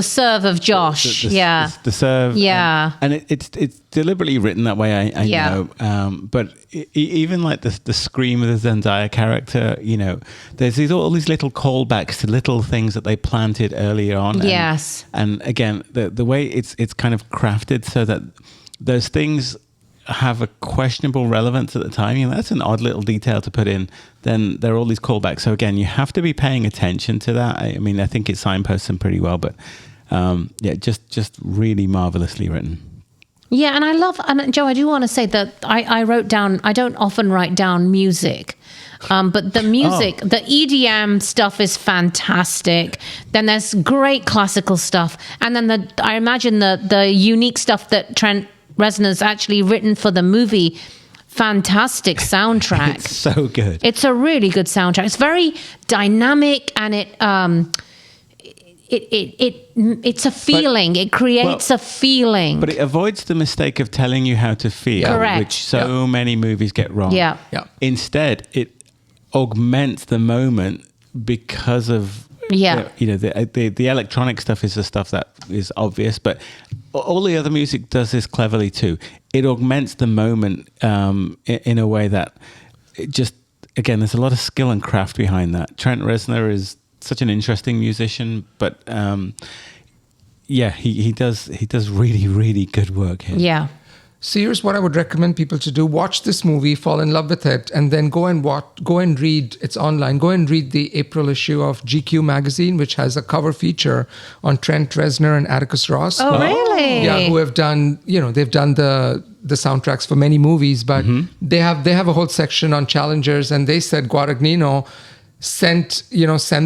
[SPEAKER 2] serve of Josh,
[SPEAKER 1] the serve, and it's deliberately written that way. I know, but even like the scream of the Zendaya character, there's all these little callbacks to little things that they planted earlier on.
[SPEAKER 2] Yes,
[SPEAKER 1] and again, the way it's kind of crafted so that those things have a questionable relevance at the time. That's an odd little detail to put in. Then there are all these callbacks. So again, you have to be paying attention to that. I mean, I think it signposts them pretty well, but just really marvelously written.
[SPEAKER 2] Yeah, and I love, and Joe, I do want to say that I wrote down, I don't often write down music, but the music, the EDM stuff is fantastic. Then there's great classical stuff. And then I imagine the unique stuff that Trent Reznor's actually written for the movie. Fantastic soundtrack.
[SPEAKER 1] It's so good.
[SPEAKER 2] It's a really good soundtrack. It's very dynamic, and it's a feeling. It creates a feeling.
[SPEAKER 1] But it avoids the mistake of telling you how to feel,
[SPEAKER 2] Correct.
[SPEAKER 1] which so many movies get wrong.
[SPEAKER 2] Yeah.
[SPEAKER 1] Instead, it augments the moment because of the electronic stuff is the stuff that is obvious, but all the other music does this cleverly too. It augments the moment in a way that it just, again, there's a lot of skill and craft behind that. Trent Reznor is such an interesting musician, but he does really, really good work here.
[SPEAKER 2] Yeah.
[SPEAKER 3] So here's what I would recommend people to do. Watch this movie, fall in love with it, and then go and read, it's online, go and read the April issue of GQ magazine, which has a cover feature on Trent Reznor and Atticus Ross.
[SPEAKER 2] Oh, really?
[SPEAKER 3] Yeah, who have done, they've done the soundtracks for many movies, but they have a whole section on challengers, and they said Guadagnino sent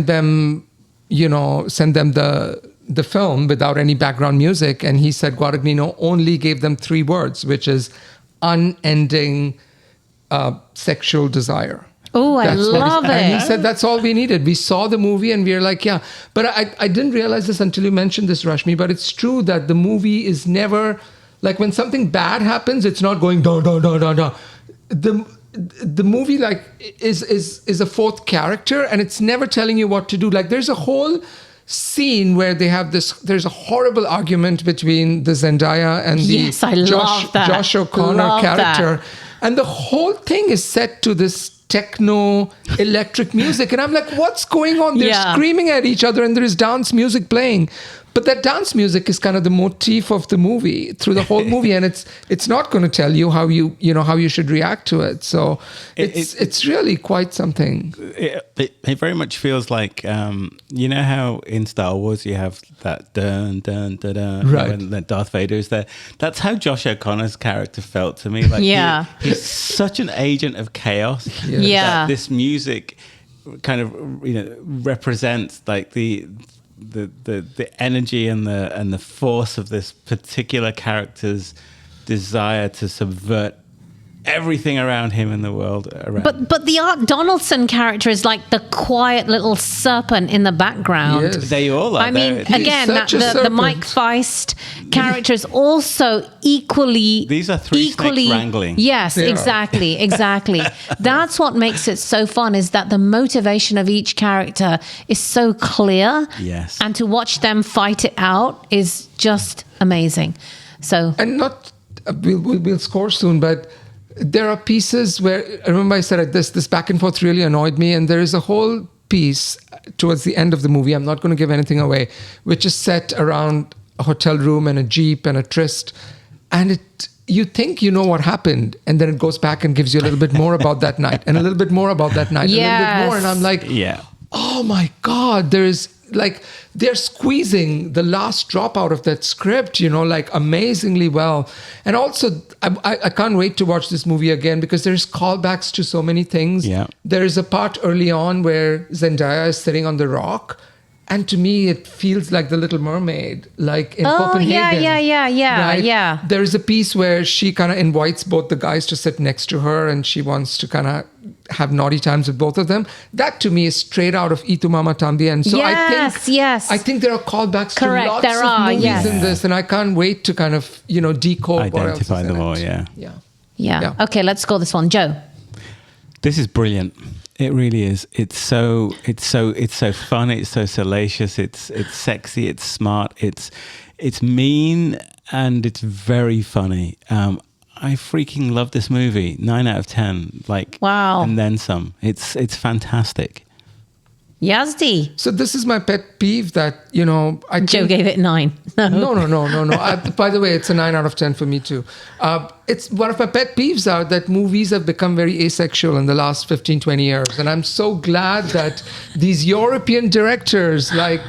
[SPEAKER 3] them the film without any background music, and he said Guadagnino only gave them 3 words, which is unending sexual desire.
[SPEAKER 2] Oh, I love it.
[SPEAKER 3] And he said that's all we needed. We saw the movie and we were like, yeah. But I didn't realize this until you mentioned this, Rashmi, but it's true that the movie is never, like when something bad happens, it's not going da da da da da. The movie like is a fourth character, and it's never telling you what to do. Like there's a whole scene where there's a horrible argument between the Zendaya and the Josh O'Connor character. And the whole thing is set to this techno electric music. And I'm like, what's going on? They're screaming at each other and there is dance music playing. But that dance music is kind of the motif of the movie through the whole movie, and it's not going to tell you how you should react to it. So it's really quite something.
[SPEAKER 1] It very much feels like how in Star Wars you have that dun dun dun dun when Darth Vader is there. That's how Josh O'Connor's character felt to me. Like he's such an agent of chaos. That this music kind of represents like the energy and the force of this particular character's desire to subvert everything around him in the world around.
[SPEAKER 2] But the Art Donaldson character is like the quiet little serpent in the background.
[SPEAKER 3] Yes.
[SPEAKER 1] They all are.
[SPEAKER 2] I mean, again, the Mike Feist character is also equally.
[SPEAKER 1] These are three snakes wrangling.
[SPEAKER 2] Yes, exactly. That's what makes it so fun, is that the motivation of each character is so clear.
[SPEAKER 1] Yes.
[SPEAKER 2] And to watch them fight it out is just amazing. So.
[SPEAKER 3] And not, we'll score soon, but there are pieces where, I remember I said this back and forth really annoyed me, and there is a whole piece towards the end of the movie, I'm not going to give anything away, which is set around a hotel room and a Jeep and a tryst, and you think you know what happened, and then it goes back and gives you a little bit more about that night, and a little bit more about that night, a little bit more, and I'm like, oh my God, there is like they're squeezing the last drop out of that script, like amazingly well. And also, I can't wait to watch this movie again because there's callbacks to so many things.
[SPEAKER 4] Yeah.
[SPEAKER 3] There is a part early on where Zendaya is sitting on the rock. And to me, it feels like The Little Mermaid, like in Copenhagen.
[SPEAKER 2] Yeah.
[SPEAKER 3] There is a piece where she kind of invites both the guys to sit next to her, and she wants to kind of have naughty times with both of them. That to me is straight out of Itu Mama Tambien. And so I think there are callbacks to lots of movies in this, and I can't wait to kind of decode what else is
[SPEAKER 4] identify
[SPEAKER 3] in
[SPEAKER 4] them all.
[SPEAKER 3] it.
[SPEAKER 2] Yeah. Okay, let's score this one, Joe.
[SPEAKER 4] This is brilliant. It really is. It's so fun. It's so salacious. It's sexy. It's smart. It's mean, and it's very funny. I freaking love this movie. 9 out of 10. Like,
[SPEAKER 2] wow.
[SPEAKER 4] And then some. It's fantastic.
[SPEAKER 2] Yazdi.
[SPEAKER 3] So this is my pet peeve that,
[SPEAKER 2] Joe gave it 9.
[SPEAKER 3] No. By the way, it's a 9 out of 10 for me too. It's one of my pet peeves are that movies have become very asexual in the last 15, 20 years. And I'm so glad that these European directors like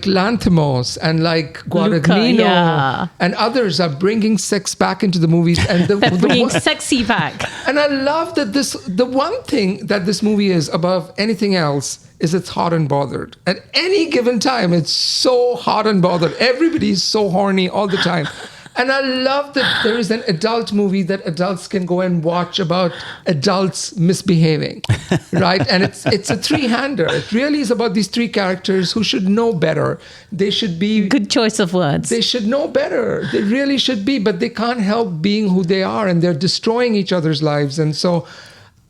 [SPEAKER 3] Lanthimos and like Guadagnino
[SPEAKER 2] Luca,
[SPEAKER 3] and others are bringing sex back into the movies, and
[SPEAKER 2] bringing sexy back.
[SPEAKER 3] And I love that the one thing that this movie is above anything else is it's hot and bothered. At any given time, it's so hot and bothered. Everybody's so horny all the time. And I love that there is an adult movie that adults can go and watch about adults misbehaving, right? And it's a three-hander. It really is about these three characters who should know better. They should be...
[SPEAKER 2] Good choice of words.
[SPEAKER 3] They should know better. They really should be, but they can't help being who they are, and they're destroying each other's lives. And so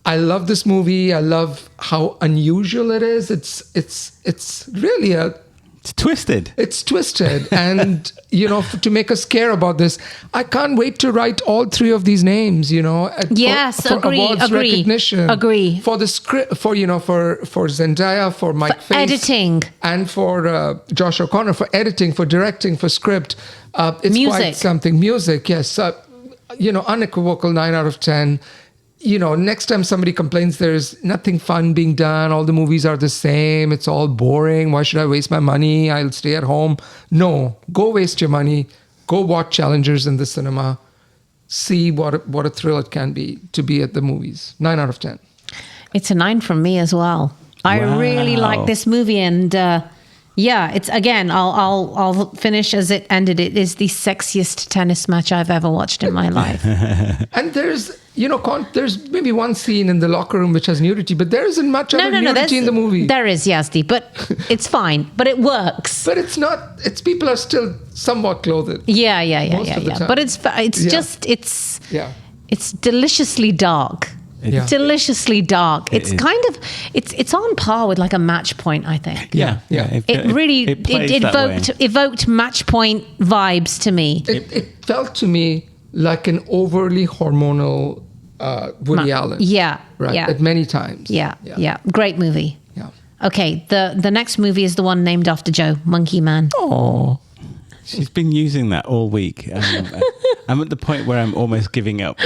[SPEAKER 3] I love this movie. I love how unusual it is. It's really
[SPEAKER 4] It's twisted.
[SPEAKER 3] It's twisted. And, to make us care about this, I can't wait to write all three of these names,
[SPEAKER 2] Yes,
[SPEAKER 3] for awards recognition.
[SPEAKER 2] Agree.
[SPEAKER 3] For the script, for Zendaya, for Mike Face.
[SPEAKER 2] Editing.
[SPEAKER 3] And for Josh O'Connor, for editing, for directing, for script. It's
[SPEAKER 2] Music.
[SPEAKER 3] quite something. Music, yes. Unequivocal 9 out of 10. Next time somebody complains there's nothing fun being done, all the movies are the same, it's all boring, why should I waste my money? I'll stay at home. No, go waste your money. Go watch Challengers in the cinema. See what a thrill it can be to be at the movies. 9 out of 10.
[SPEAKER 2] It's a 9 from me as well. I really like this movie, and it's again. I'll finish as it ended. It is the sexiest tennis match I've ever watched in my life.
[SPEAKER 3] And there's maybe one scene in the locker room which has nudity, but there isn't much nudity in the movie.
[SPEAKER 2] There is, Yazdi, but it's fine. But it works.
[SPEAKER 3] But it's not. It's people are still somewhat clothed.
[SPEAKER 2] Yeah.
[SPEAKER 3] Time.
[SPEAKER 2] But it's deliciously dark.
[SPEAKER 3] Yeah.
[SPEAKER 2] Deliciously dark. It's kind of it's on par with like a Match Point, I think.
[SPEAKER 3] Yeah.
[SPEAKER 2] It evoked Match Point vibes to me.
[SPEAKER 3] It felt to me like an overly hormonal Woody Allen.
[SPEAKER 2] Yeah.
[SPEAKER 3] Right.
[SPEAKER 2] Yeah.
[SPEAKER 3] At many times.
[SPEAKER 2] Yeah. Great movie.
[SPEAKER 3] Yeah.
[SPEAKER 2] Okay. The next movie is the one named after Joe, Monkey Man.
[SPEAKER 4] Oh. She's been using that all week. I'm at the point where I'm almost giving up.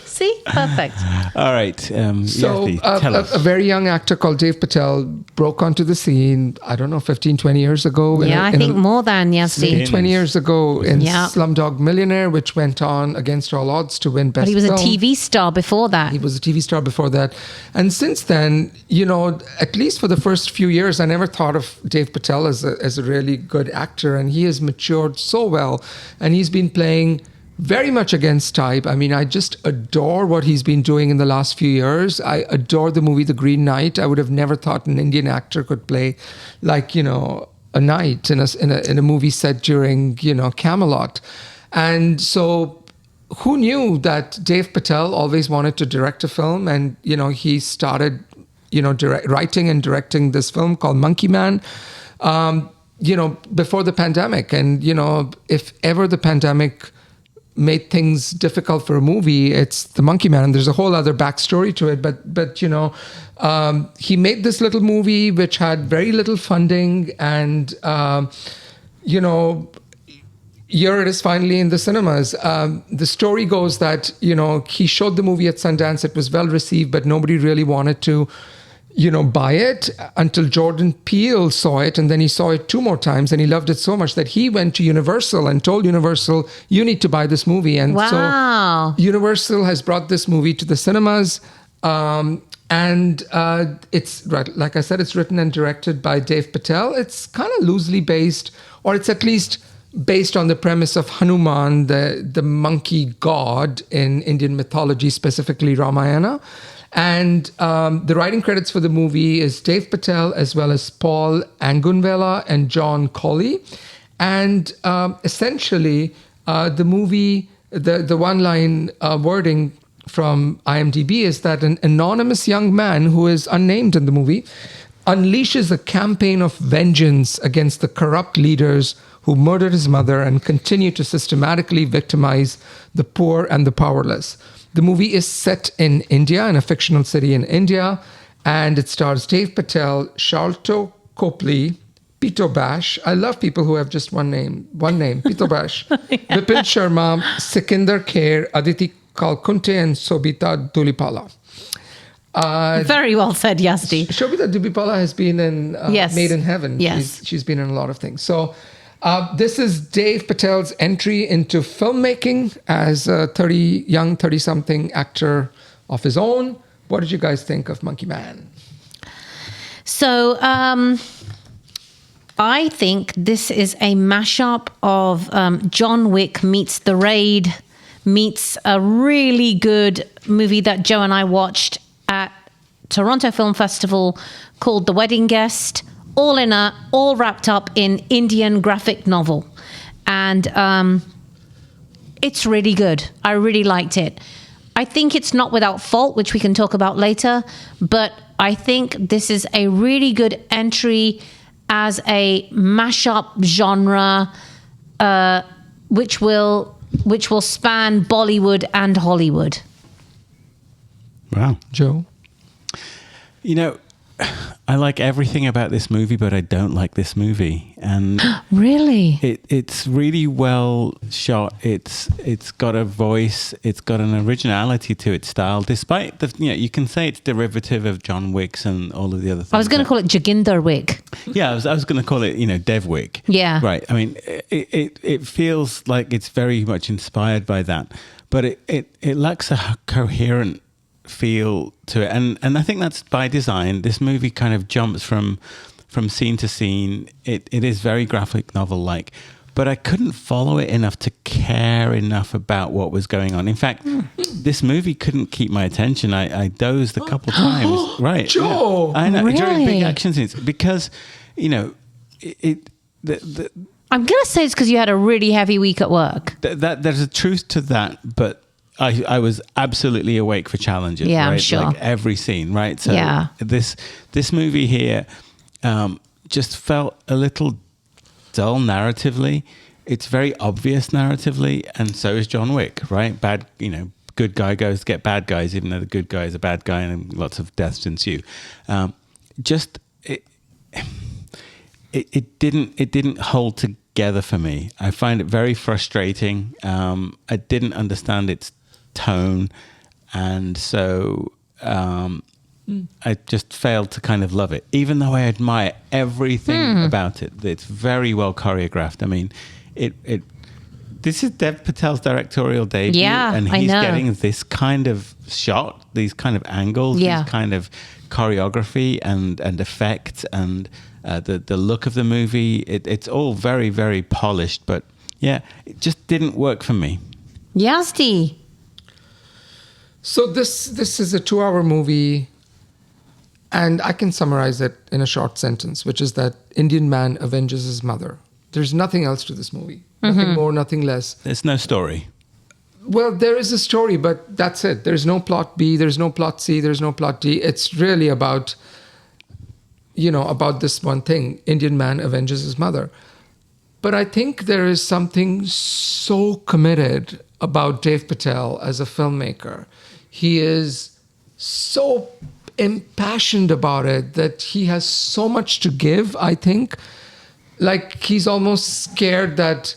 [SPEAKER 2] See? Perfect.
[SPEAKER 4] All right.
[SPEAKER 3] So
[SPEAKER 4] tell us.
[SPEAKER 3] a very young actor called Dave Patel broke onto the scene, I don't know, 15, 20 years ago.
[SPEAKER 2] I think more than, Yazdi.
[SPEAKER 3] 20 years ago in Slumdog Millionaire, which went on against all odds to win Best
[SPEAKER 2] But he was
[SPEAKER 3] Film.
[SPEAKER 2] a TV star before that.
[SPEAKER 3] He was a TV star before that. And since then, at least for the first few years, I never thought of Dave Patel as a really good actor. And he has matured so well. And he's been playing very much against type. I mean, I just adore what he's been doing in the last few years. I adore the movie The Green Knight. I would have never thought an Indian actor could play like, a knight in a movie set during, Camelot. And so who knew that Dave Patel always wanted to direct a film? And, he started, writing and directing this film called Monkey Man, before the pandemic. And, if ever the pandemic made things difficult for a movie, it's The Monkey Man. And there's a whole other backstory to it. But he made this little movie which had very little funding, and here it is finally in the cinemas. The story goes that, he showed the movie at Sundance. It was well received, but nobody really wanted to, buy it until Jordan Peele saw it. And then he saw it 2 more times and he loved it so much that he went to Universal and told Universal, you need to buy this movie. And
[SPEAKER 2] wow.
[SPEAKER 3] so Universal has brought this movie to the cinemas. And it's, right, like I said, it's written and directed by Dave Patel. It's kind of loosely based, or it's at least based on the premise of Hanuman, the monkey god in Indian mythology, specifically Ramayana. And the writing credits for the movie is Dave Patel, as well as Paul Angunvela and John Colley. And essentially, the movie, the one-line wording from IMDb is that an anonymous young man who is unnamed in the movie unleashes a campaign of vengeance against the corrupt leaders who murdered his mother and continue to systematically victimize the poor and the powerless. The movie is set in India, in a fictional city in India, and it stars Dave Patel, Sharlto Copley, Pito Bash. I love people who have just one name, Pito Bash. Vipin Sharma, Sikinder Kher, Aditi Kalkunte, and Sobita Dulipala.
[SPEAKER 2] Very well said, Yazdi.
[SPEAKER 3] Sobita Dulipala has been in
[SPEAKER 2] Yes.
[SPEAKER 3] Made in Heaven.
[SPEAKER 2] Yes.
[SPEAKER 3] She's been in a lot of things. So this is Dave Patel's entry into filmmaking as a young 30-something actor of his own. What did you guys think of Monkey Man?
[SPEAKER 2] So I think this is a mashup of John Wick meets The Raid, meets a really good movie that Joe and I watched at Toronto Film Festival called The Wedding Guest, all wrapped up in Indian graphic novel. And it's really good. I really liked it. I think it's not without fault, which we can talk about later, but I think this is a really good entry as a mashup genre, which will span Bollywood and Hollywood.
[SPEAKER 4] Wow.
[SPEAKER 3] Joe?
[SPEAKER 4] I like everything about this movie, but I don't like this movie. And
[SPEAKER 2] Really?
[SPEAKER 4] it's really well shot. It's got a voice. It's got an originality to its style, despite you can say it's derivative of John Wick's and all of the other things.
[SPEAKER 2] I was going to call it Joginder Wick.
[SPEAKER 4] Yeah, I was going to call it, Dev Wick.
[SPEAKER 2] Yeah.
[SPEAKER 4] Right. I mean, it feels like it's very much inspired by that, but it lacks a coherent feel to it, and I think that's by design. This movie kind of jumps from scene to scene. It is very graphic novel like, but I couldn't follow it enough to care enough about what was going on. In fact, this movie couldn't keep my attention. I dozed a couple times. Right,
[SPEAKER 3] Joe,
[SPEAKER 4] I know, during big
[SPEAKER 2] really?
[SPEAKER 4] action scenes, because the
[SPEAKER 2] I'm going to say it's because you had a really heavy week at work.
[SPEAKER 4] that there's a truth to that, but I was absolutely awake for challenges.
[SPEAKER 2] Yeah,
[SPEAKER 4] right?
[SPEAKER 2] I'm sure.
[SPEAKER 4] Like every scene, right? So
[SPEAKER 2] Yeah.
[SPEAKER 4] this movie here just felt a little dull narratively. It's very obvious narratively, and so is John Wick, right? Good guy goes to get bad guys, even though the good guy is a bad guy, and lots of deaths ensue. It didn't hold together for me. I find it very frustrating. I didn't understand its tone, and so I just failed to kind of love it, even though I admire everything about it. It's very well choreographed. I mean, this is Dev Patel's directorial debut,
[SPEAKER 2] Yeah,
[SPEAKER 4] and
[SPEAKER 2] I
[SPEAKER 4] he's
[SPEAKER 2] know.
[SPEAKER 4] getting this kind of shot, these kind of angles,
[SPEAKER 2] Yeah.
[SPEAKER 4] these kind of choreography and effect, and the look of the movie. It's all very, very polished, but yeah, it just didn't work for me.
[SPEAKER 2] Yazdi.
[SPEAKER 3] So this is a 2-hour movie, and I can summarize it in a short sentence, which is that Indian man avenges his mother. There's nothing else to this movie. Nothing more, nothing less.
[SPEAKER 4] There's no story.
[SPEAKER 3] Well, there is a story, but that's it. There's no plot B, there's no plot C, there's no plot D. It's really about this one thing. Indian man avenges his mother. But I think there is something so committed about Dave Patel as a filmmaker. He is so impassioned about it that he has so much to give, I think. Like, he's almost scared that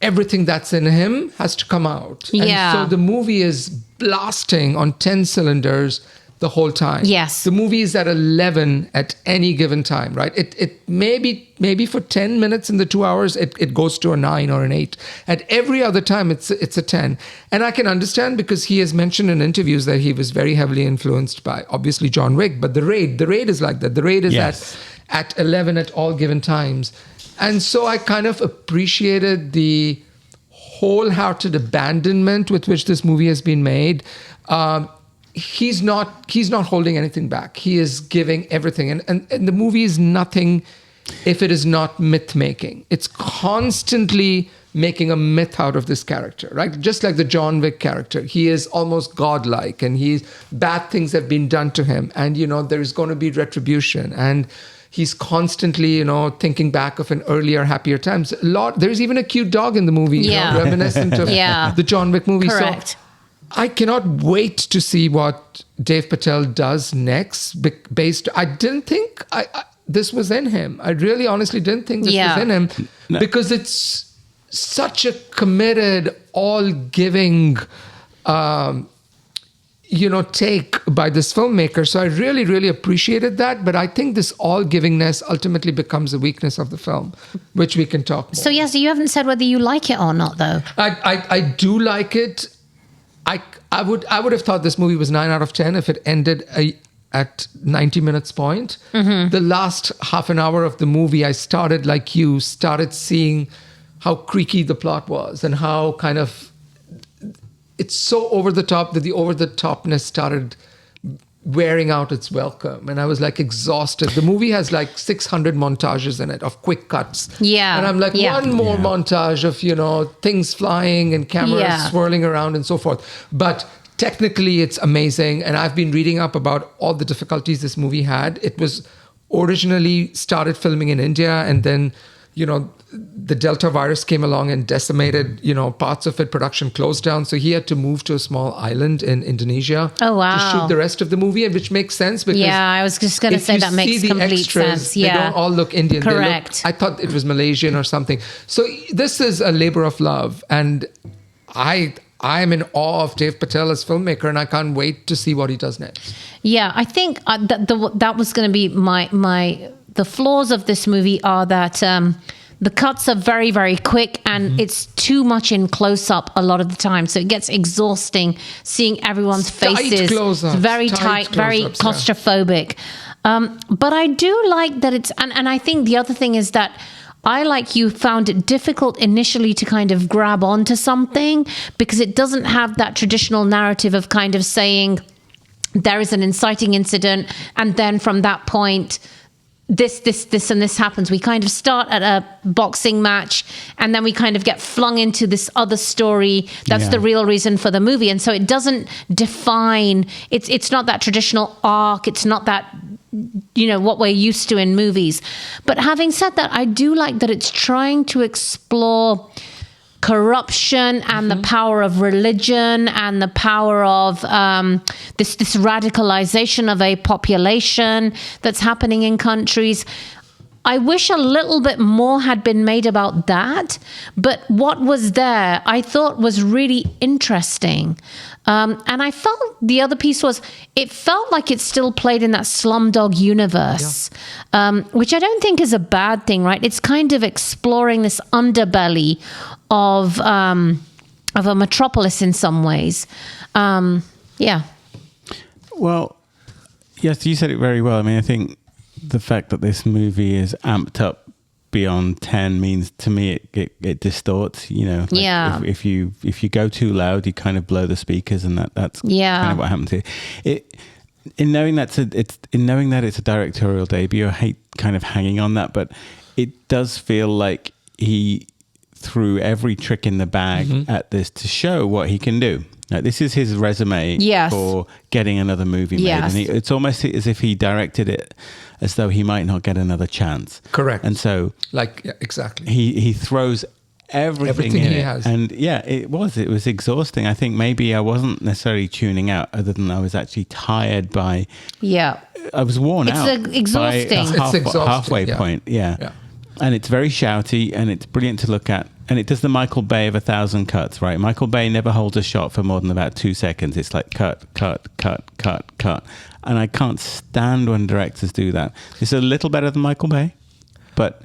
[SPEAKER 3] everything that's in him has to come out.
[SPEAKER 2] Yeah.
[SPEAKER 3] And so the movie is blasting on 10 cylinders the whole time.
[SPEAKER 2] Yes.
[SPEAKER 3] The movie is at 11 at any given time, right? It maybe for 10 minutes in the 2 hours, it goes to a 9 or an 8. At every other time, it's a 10. And I can understand because he has mentioned in interviews that he was very heavily influenced by, obviously, John Wick. But The Raid is like that. The Raid is at 11 at all given times. And so I kind of appreciated the wholehearted abandonment with which this movie has been made. He's not holding anything back. He is giving everything. And the movie is nothing if it is not myth making. It's constantly making a myth out of this character, right? Just like the John Wick character. He is almost godlike, and bad things have been done to him. And, there's going to be retribution. And he's constantly, thinking back of an earlier, happier times. There's even a cute dog in the movie, reminiscent of the John Wick movie.
[SPEAKER 2] Correct.
[SPEAKER 3] So I cannot wait to see what Dev Patel does next. I didn't think this was in him. I really honestly didn't think this was in him because it's such a committed, all-giving, take by this filmmaker. So I really, really appreciated that. But I think this all-givingness ultimately becomes a weakness of the film, which we can talk more.
[SPEAKER 2] So yes, you haven't said whether you like it or not, though.
[SPEAKER 3] I do like it. I would have thought this movie was 9 out of 10 if it ended at 90 minutes point. Mm-hmm. The last half an hour of the movie, I started seeing how creaky the plot was and how kind of it's so over the top that the over the topness started wearing out its welcome. And I was like exhausted. The movie has like 600 montages in it of quick cuts.
[SPEAKER 2] Yeah.
[SPEAKER 3] And I'm like, one more montage of, things flying and cameras swirling around and so forth. But technically it's amazing. And I've been reading up about all the difficulties this movie had. It was originally started filming in India, and then, the Delta virus came along and decimated, parts of it. Production closed down. So he had to move to a small island in Indonesia to shoot the rest of the movie, which makes sense because
[SPEAKER 2] I was just going to say that makes complete sense.
[SPEAKER 3] They don't all look Indian.
[SPEAKER 2] Correct.
[SPEAKER 3] I thought it was Malaysian or something. So this is a labor of love. And I'm in awe of Dev Patel as filmmaker, and I can't wait to see what he does next.
[SPEAKER 2] Yeah, I think that was going to be the flaws of this movie are that the cuts are very, very quick, and it's too much in close-up a lot of the time. So it gets exhausting seeing everyone's faces. It's very tight, very claustrophobic. But I do like that it's... And I think the other thing is that I, like you, found it difficult initially to kind of grab onto something because it doesn't have that traditional narrative of kind of saying there is an inciting incident, and then from that point... this and this happens. We kind of start at a boxing match, and then we kind of get flung into this other story that's the real reason for the movie. And so it doesn't define, it's not that traditional arc, it's not that, what we're used to in movies. But having said that, I do like that it's trying to explore corruption and the power of religion and the power of this radicalization of a population that's happening in countries. I wish a little bit more had been made about that, but what was there I thought was really interesting. And I felt the other piece was, it felt like it still played in that Slumdog universe, which I don't think is a bad thing, right? It's kind of exploring this underbelly of a metropolis in some ways.
[SPEAKER 4] Well, yes, you said it very well. I mean, I think the fact that this movie is amped up beyond 10 means, to me, it distorts, if you go too loud, you kind of blow the speakers, and that's kind of what happened to it. In knowing that it's a directorial debut, I hate kind of hanging on that, but it does feel like he threw every trick in the bag at this to show what he can do. Like, this is his resume for getting another movie made. And it's almost as if he directed it as though he might not get another chance.
[SPEAKER 3] Correct.
[SPEAKER 4] And so...
[SPEAKER 3] exactly.
[SPEAKER 4] He throws everything in
[SPEAKER 3] he
[SPEAKER 4] it.
[SPEAKER 3] has.
[SPEAKER 4] And it was exhausting. I think maybe I wasn't necessarily tuning out, other than I was actually tired by...
[SPEAKER 2] Yeah.
[SPEAKER 4] I was worn out.
[SPEAKER 2] It's exhausting.
[SPEAKER 4] By a halfway point. Yeah. And it's very shouty, and it's brilliant to look at. and it does the Michael Bay of 1,000 cuts, right? Michael Bay never holds a shot for more than about 2 seconds. It's like cut, cut, cut, cut, cut. And I can't stand when directors do that. It's a little better than Michael Bay, but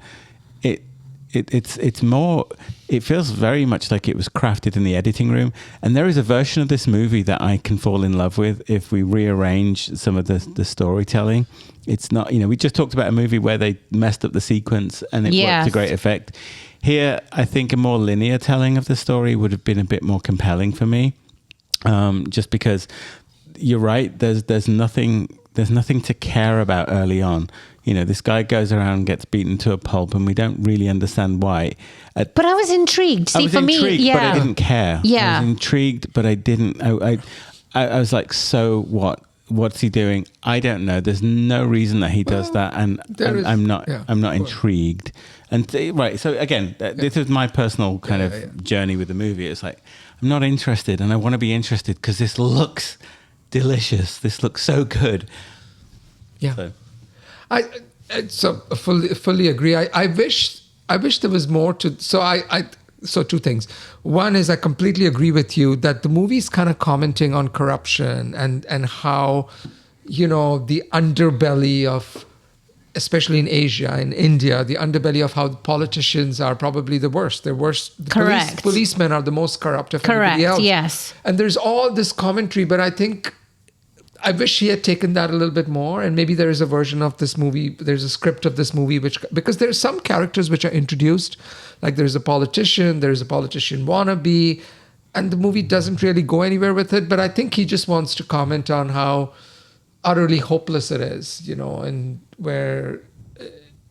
[SPEAKER 4] it's more, it feels very much like it was crafted in the editing room. And there is a version of this movie that I can fall in love with if we rearrange some of the storytelling. It's not, we just talked about a movie where they messed up the sequence and it worked to great effect. Here, I think a more linear telling of the story would have been a bit more compelling for me. Just because you're right, there's nothing to care about early on. This guy goes around and gets beaten to a pulp, and we don't really understand why.
[SPEAKER 2] But I was intrigued. See, for me,
[SPEAKER 4] but I didn't care.
[SPEAKER 2] Yeah.
[SPEAKER 4] I was intrigued, but I didn't. I was like, so what? What's he doing? I don't know. There's no reason that he does that, and I'm not intrigued. And right, so again, this is my personal kind of journey with the movie. It's like I'm not interested, and I want to be interested because this looks delicious. This looks so good.
[SPEAKER 3] Yeah. So I fully agree. I wish there was more to. So two things. One is I completely agree with you that the movie's kind of commenting on corruption and how, the underbelly of, especially in Asia, in India, the underbelly of how politicians are probably the worst. They're worse.
[SPEAKER 2] Correct.
[SPEAKER 3] Policemen are the most corrupt of anybody else.
[SPEAKER 2] Yes.
[SPEAKER 3] And there's all this commentary, but I wish he had taken that a little bit more, and maybe there is a version of this movie, there's a script of this movie, because there's some characters which are introduced, like there's a politician wannabe, and the movie doesn't really go anywhere with it, but I think he just wants to comment on how utterly hopeless it is, and where,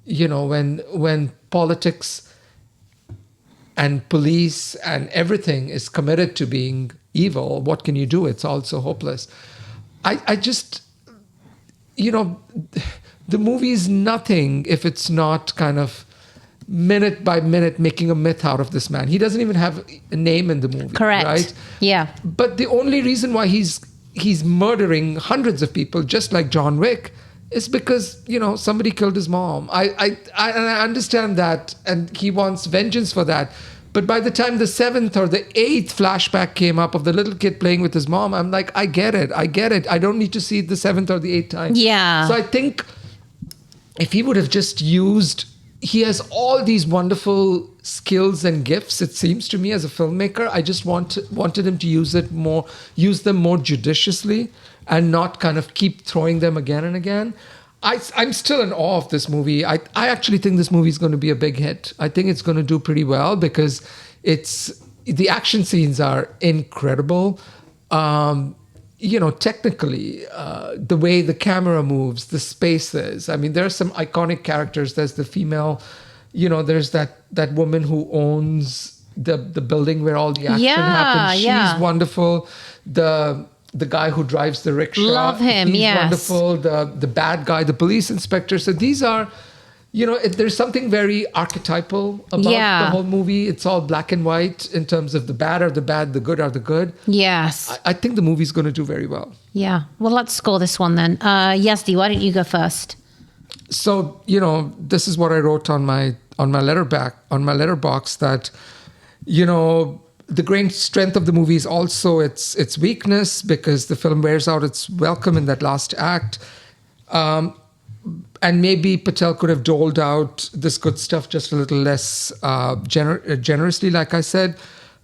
[SPEAKER 3] when politics and police and everything is committed to being evil, what can you do? It's all so hopeless. I just, the movie is nothing if it's not kind of minute by minute making a myth out of this man. He doesn't even have a name in the movie.
[SPEAKER 2] Correct.
[SPEAKER 3] Right?
[SPEAKER 2] Yeah.
[SPEAKER 3] But the only reason why he's murdering hundreds of people, just like John Wick, is because, somebody killed his mom. I understand that, and he wants vengeance for that. But by the time the 7th or the 8th flashback came up of the little kid playing with his mom, I'm like, I get it. I don't need to see it the 7th or the 8th time.
[SPEAKER 2] Yeah.
[SPEAKER 3] So I think if he would have just he has all these wonderful skills and gifts, it seems to me, as a filmmaker. I just wanted him to use them more judiciously and not kind of keep throwing them again and again. I'm still in awe of this movie. I actually think this movie is going to be a big hit. I think it's going to do pretty well because the action scenes are incredible. Technically, the way the camera moves, the spaces. I mean, there are some iconic characters. There's the female, there's that woman who owns the building where all the action happens. She's wonderful. The guy who drives the rickshaw.
[SPEAKER 2] Love him,
[SPEAKER 3] he's
[SPEAKER 2] yes.
[SPEAKER 3] wonderful. The bad guy, the police inspector. So these are, there's something very archetypal about the whole movie. It's all black and white in terms of the bad are the bad, the good are the good.
[SPEAKER 2] Yes.
[SPEAKER 3] I think the movie's going to do very well.
[SPEAKER 2] Yeah. Well, let's score this one then. Yazdi, why don't you go first?
[SPEAKER 3] So, this is what I wrote on my letterbox that, the great strength of the movie is also its weakness, because the film wears out its welcome in that last act. And maybe Patel could have doled out this good stuff just a little less generously, like I said.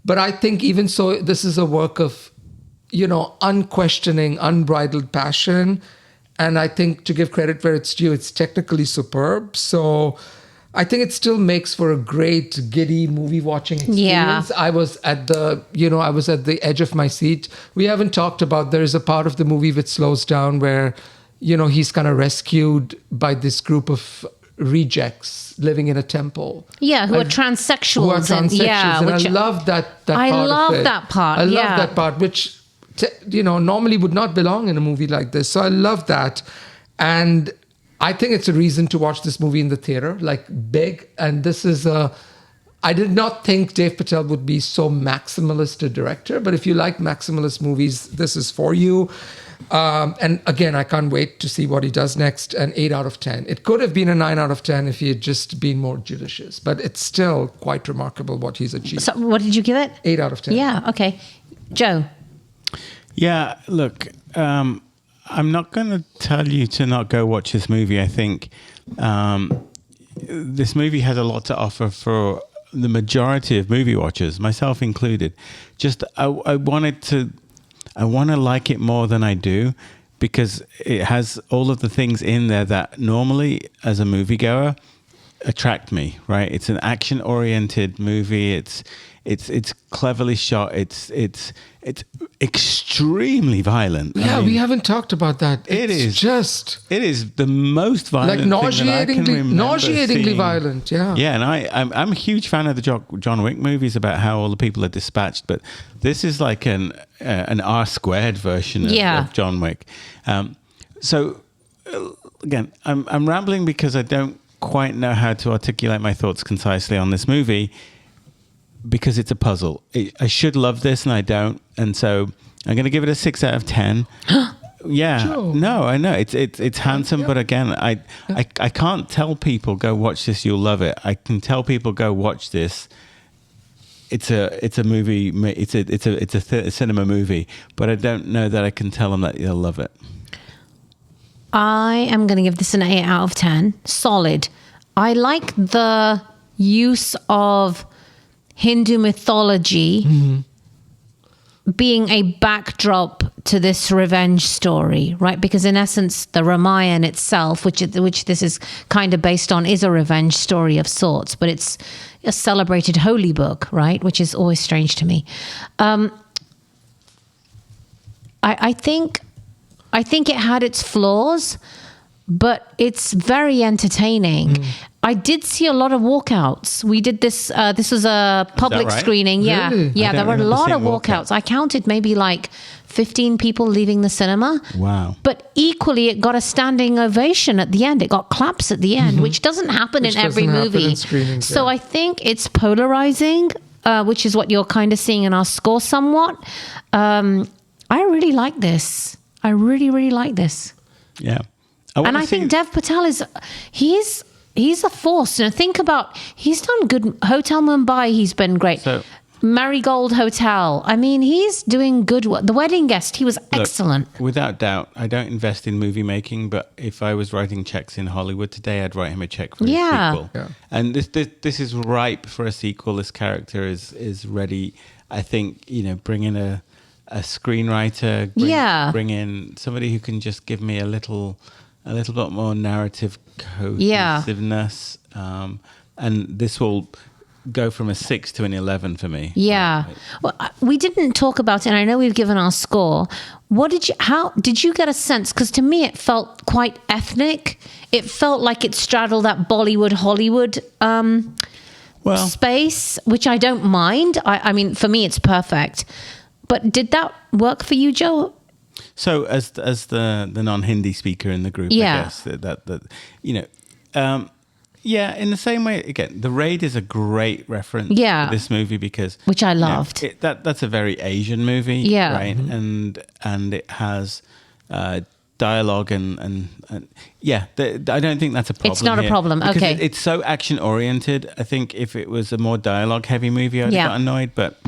[SPEAKER 3] But I think even so, this is a work of, unquestioning, unbridled passion. And I think, to give credit where it's due, it's technically superb. So I think it still makes for a great, giddy movie watching experience.
[SPEAKER 2] Yeah.
[SPEAKER 3] I was at the edge of my seat. We haven't talked about, there's a part of the movie which slows down where, he's kind of rescued by this group of rejects living in a temple.
[SPEAKER 2] Yeah, who are transsexuals.
[SPEAKER 3] I love that part.
[SPEAKER 2] I love that part.
[SPEAKER 3] I love that part, which, normally would not belong in a movie like this. So I love that. And I think it's a reason to watch this movie in the theater, like big. And this is I did not think Dev Patel would be so maximalist a director, but if you like maximalist movies, this is for you. And again, I can't wait to see what he does next. An 8 out of 10. It could have been a 9 out of 10 if he had just been more judicious, but it's still quite remarkable what he's achieved.
[SPEAKER 2] So what did you give it?
[SPEAKER 3] 8 out of 10.
[SPEAKER 2] Yeah. Okay. Joe.
[SPEAKER 4] Yeah, look, I'm not going to tell you to not go watch this movie. I think this movie has a lot to offer for the majority of movie watchers, myself included. Just I want to like it more than I do, because it has all of the things in there that normally, as a moviegoer, attract me. Right? It's an action-oriented movie. It's cleverly shot. It's extremely violent.
[SPEAKER 3] Yeah, we haven't talked about that.
[SPEAKER 4] It is the most violent,
[SPEAKER 3] like nauseatingly
[SPEAKER 4] seeing.
[SPEAKER 3] Violent. Yeah.
[SPEAKER 4] Yeah, and I'm a huge fan of the John Wick movies about how all the people are dispatched, but this is like an R² version of John Wick. So again, I'm rambling because I don't quite know how to articulate my thoughts concisely on this movie, because it's a puzzle. I should love this and I don't, and so I'm going to give it a 6 out of 10. Yeah,
[SPEAKER 3] Joe.
[SPEAKER 4] No, I know it's handsome, but again, I can't tell people go watch this, you'll love it. I can tell people go watch this. It's a movie. It's a cinema movie, but I don't know that I can tell them that they'll love it.
[SPEAKER 2] I am going to give this an 8 out of 10. Solid. I like the use of Hindu mythology being a backdrop to this revenge story, right? Because in essence, the Ramayana itself, which this is kind of based on, is a revenge story of sorts, but it's a celebrated holy book, right? Which is always strange to me. I think it had its flaws, but it's very entertaining. I did see a lot of walkouts. We did this. This was a public screening. Yeah,
[SPEAKER 3] Really?
[SPEAKER 2] yeah. There were a lot of walkouts. I counted maybe like 15 people leaving the cinema.
[SPEAKER 4] Wow.
[SPEAKER 2] But equally, it got a standing ovation at the end. It got claps at the end, which doesn't happen in every movie.
[SPEAKER 3] In screenings,
[SPEAKER 2] so I think it's polarizing, which is what you're kind of seeing in our score somewhat. I really like this. I really, really like this.
[SPEAKER 4] Yeah.
[SPEAKER 2] And I think Dev Patel he's a force. You know, think about, he's done good. Hotel Mumbai, he's been great.
[SPEAKER 4] So,
[SPEAKER 2] Marigold Hotel. I mean, he's doing good work. The Wedding Guest, he was excellent.
[SPEAKER 4] Without doubt, I don't invest in movie making, but if I was writing checks in Hollywood today, I'd write him a check for a sequel. Yeah. And this is ripe for a sequel. This character is ready. I think, bring in a screenwriter. Bring in somebody who can just give me a little bit more narrative cohesiveness. And this will go from a 6 to an 11 for me.
[SPEAKER 2] Yeah. Well, we didn't talk about it, and I know we've given our score. How did you get a sense? Because to me, it felt quite ethnic. It felt like it straddled that Bollywood, Hollywood space, which I don't mind. I mean, for me, it's perfect. But did that work for you, Joe?
[SPEAKER 4] So as the non-Hindi speaker in the group, I guess that in the same way, again, The Raid is a great reference to this movie because
[SPEAKER 2] which I loved.
[SPEAKER 4] That's a very Asian movie, right? And it has dialogue and I don't think that's a problem.
[SPEAKER 2] It's not a problem. Okay,
[SPEAKER 4] it's so action oriented. I think if it was a more dialogue heavy movie, I'd have got annoyed. But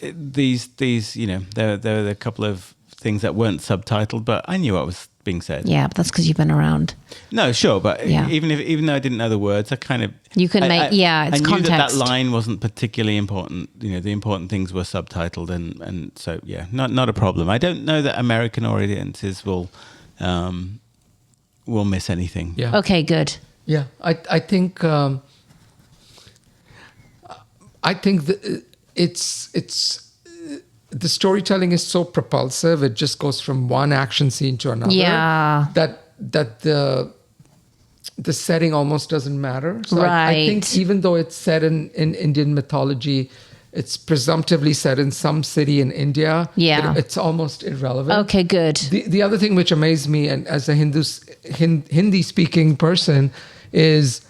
[SPEAKER 4] these there were a couple of things that weren't subtitled, but I knew what was being said.
[SPEAKER 2] Yeah, but that's because you've been around.
[SPEAKER 4] No, sure, but even though I didn't know the words, I kind of
[SPEAKER 2] it's context.
[SPEAKER 4] I knew that line wasn't particularly important. The important things were subtitled, and so not a problem. I don't know that American audiences will miss anything.
[SPEAKER 3] Yeah.
[SPEAKER 2] Okay, good.
[SPEAKER 3] Yeah, I think it's the storytelling is so propulsive. It just goes from one action scene to another.
[SPEAKER 2] Yeah.
[SPEAKER 3] That the setting almost doesn't matter. So
[SPEAKER 2] right.
[SPEAKER 3] I think even though it's set in Indian mythology, it's presumptively set in some city in India.
[SPEAKER 2] Yeah.
[SPEAKER 3] It's almost irrelevant.
[SPEAKER 2] Okay, good.
[SPEAKER 3] The other thing which amazed me, and as a Hindi speaking person, is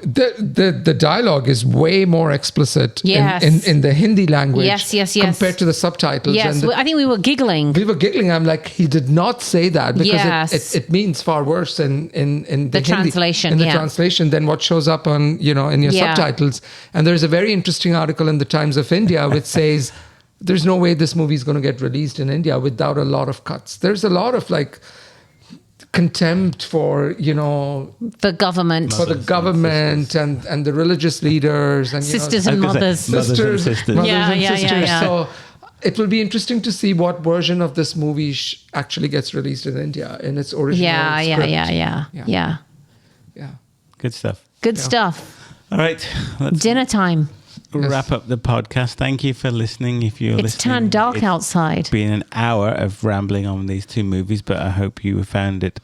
[SPEAKER 3] The dialogue is way more explicit
[SPEAKER 2] Yes.
[SPEAKER 3] in the Hindi language
[SPEAKER 2] Yes.
[SPEAKER 3] compared to the subtitles.
[SPEAKER 2] Yes,
[SPEAKER 3] And
[SPEAKER 2] I think we were giggling.
[SPEAKER 3] we were giggling. I'm like, he did not say that because
[SPEAKER 2] Yes.
[SPEAKER 3] it means far worse in the Hindi,
[SPEAKER 2] translation,
[SPEAKER 3] in the
[SPEAKER 2] yeah.
[SPEAKER 3] translation than what shows up on in your
[SPEAKER 2] Yeah.
[SPEAKER 3] subtitles. And there's a very interesting article in the Times of India which says there's no way this movie is going to get released in India without a lot of cuts. There's a lot of like contempt for
[SPEAKER 2] The government.
[SPEAKER 3] for the government and the religious leaders and
[SPEAKER 2] Sisters and mothers.
[SPEAKER 4] Mothers and sisters.
[SPEAKER 3] mothers
[SPEAKER 2] Yeah,
[SPEAKER 3] and
[SPEAKER 2] yeah,
[SPEAKER 3] sisters.
[SPEAKER 2] yeah.
[SPEAKER 3] So it will be interesting to see what version of this movie actually gets released in India in its original
[SPEAKER 2] Yeah.
[SPEAKER 3] script. Yeah.
[SPEAKER 4] Good stuff.
[SPEAKER 2] Good
[SPEAKER 3] Yeah.
[SPEAKER 2] stuff.
[SPEAKER 4] All right. Let's
[SPEAKER 2] Dinner time.
[SPEAKER 4] wrap up the podcast. Thank you for listening. If you're
[SPEAKER 2] It's
[SPEAKER 4] listening,
[SPEAKER 2] turned dark
[SPEAKER 4] it's
[SPEAKER 2] outside.
[SPEAKER 4] been an hour of rambling on these two movies, but I hope you found it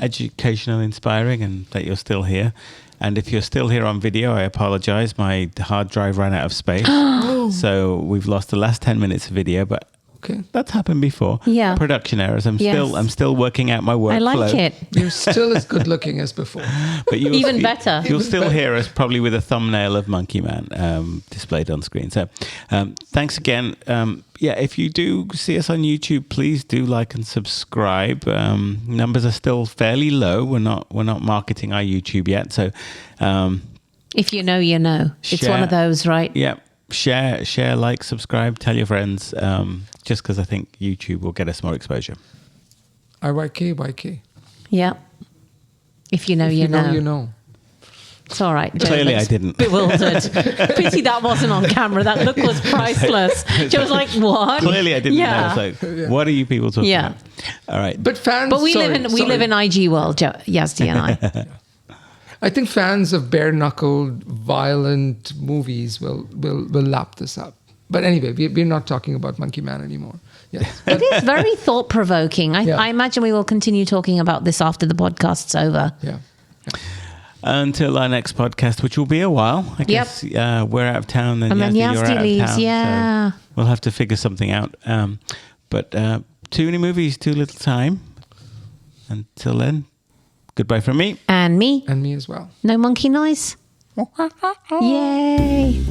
[SPEAKER 4] educational, inspiring, and that you're still here. And if you're still here on video, I apologize. My hard drive ran out of space. So we've lost the last 10 minutes of video, but
[SPEAKER 3] Okay.
[SPEAKER 4] that's happened before.
[SPEAKER 2] Yeah.
[SPEAKER 4] Production errors. I'm
[SPEAKER 2] Yes.
[SPEAKER 4] still working out my workflow.
[SPEAKER 2] I like it.
[SPEAKER 3] You're still as good looking as before.
[SPEAKER 4] But you'll
[SPEAKER 2] Even better.
[SPEAKER 4] You'll still hear us probably with a thumbnail of Monkey Man displayed on screen. So thanks again. If you do see us on YouTube, please do like and subscribe. Numbers are still fairly low. We're not marketing our YouTube yet. So
[SPEAKER 2] If you know, you know. It's
[SPEAKER 4] Share.
[SPEAKER 2] one of those, right?
[SPEAKER 4] yeah, share, like, subscribe, tell your friends. Just because I think YouTube will get us more exposure.
[SPEAKER 3] YK.
[SPEAKER 2] Yeah. If you know,
[SPEAKER 3] If
[SPEAKER 2] you know.
[SPEAKER 3] you know.
[SPEAKER 2] It's all right. Joe
[SPEAKER 4] Clearly
[SPEAKER 2] looks
[SPEAKER 4] I didn't.
[SPEAKER 2] Bewildered. Pity that wasn't on camera. That look was priceless. Joe was like, what?
[SPEAKER 4] Clearly I didn't know.
[SPEAKER 2] Yeah.
[SPEAKER 4] It's like, what are you people talking
[SPEAKER 2] Yeah.
[SPEAKER 4] about? All right.
[SPEAKER 3] But fans.
[SPEAKER 2] But we
[SPEAKER 3] sorry,
[SPEAKER 2] live in IG world, Yazdi and I.
[SPEAKER 3] I think fans of bare-knuckled, violent movies will lap this up. But anyway, we're not talking about Monkey Man anymore. Yes.
[SPEAKER 2] It is very thought provoking. I imagine we will continue talking about this after the podcast's over.
[SPEAKER 3] Yeah.
[SPEAKER 4] Until our next podcast, which will be a while. I guess we're out of town,
[SPEAKER 2] And then
[SPEAKER 4] Yazdi, you're
[SPEAKER 2] Yazdi
[SPEAKER 4] out
[SPEAKER 2] leaves,
[SPEAKER 4] of town.
[SPEAKER 2] yeah.
[SPEAKER 4] So we'll have to figure something out. But too many movies, too little time. Until then, goodbye from me.
[SPEAKER 2] And me.
[SPEAKER 3] And me as well.
[SPEAKER 2] No monkey noise. Yay.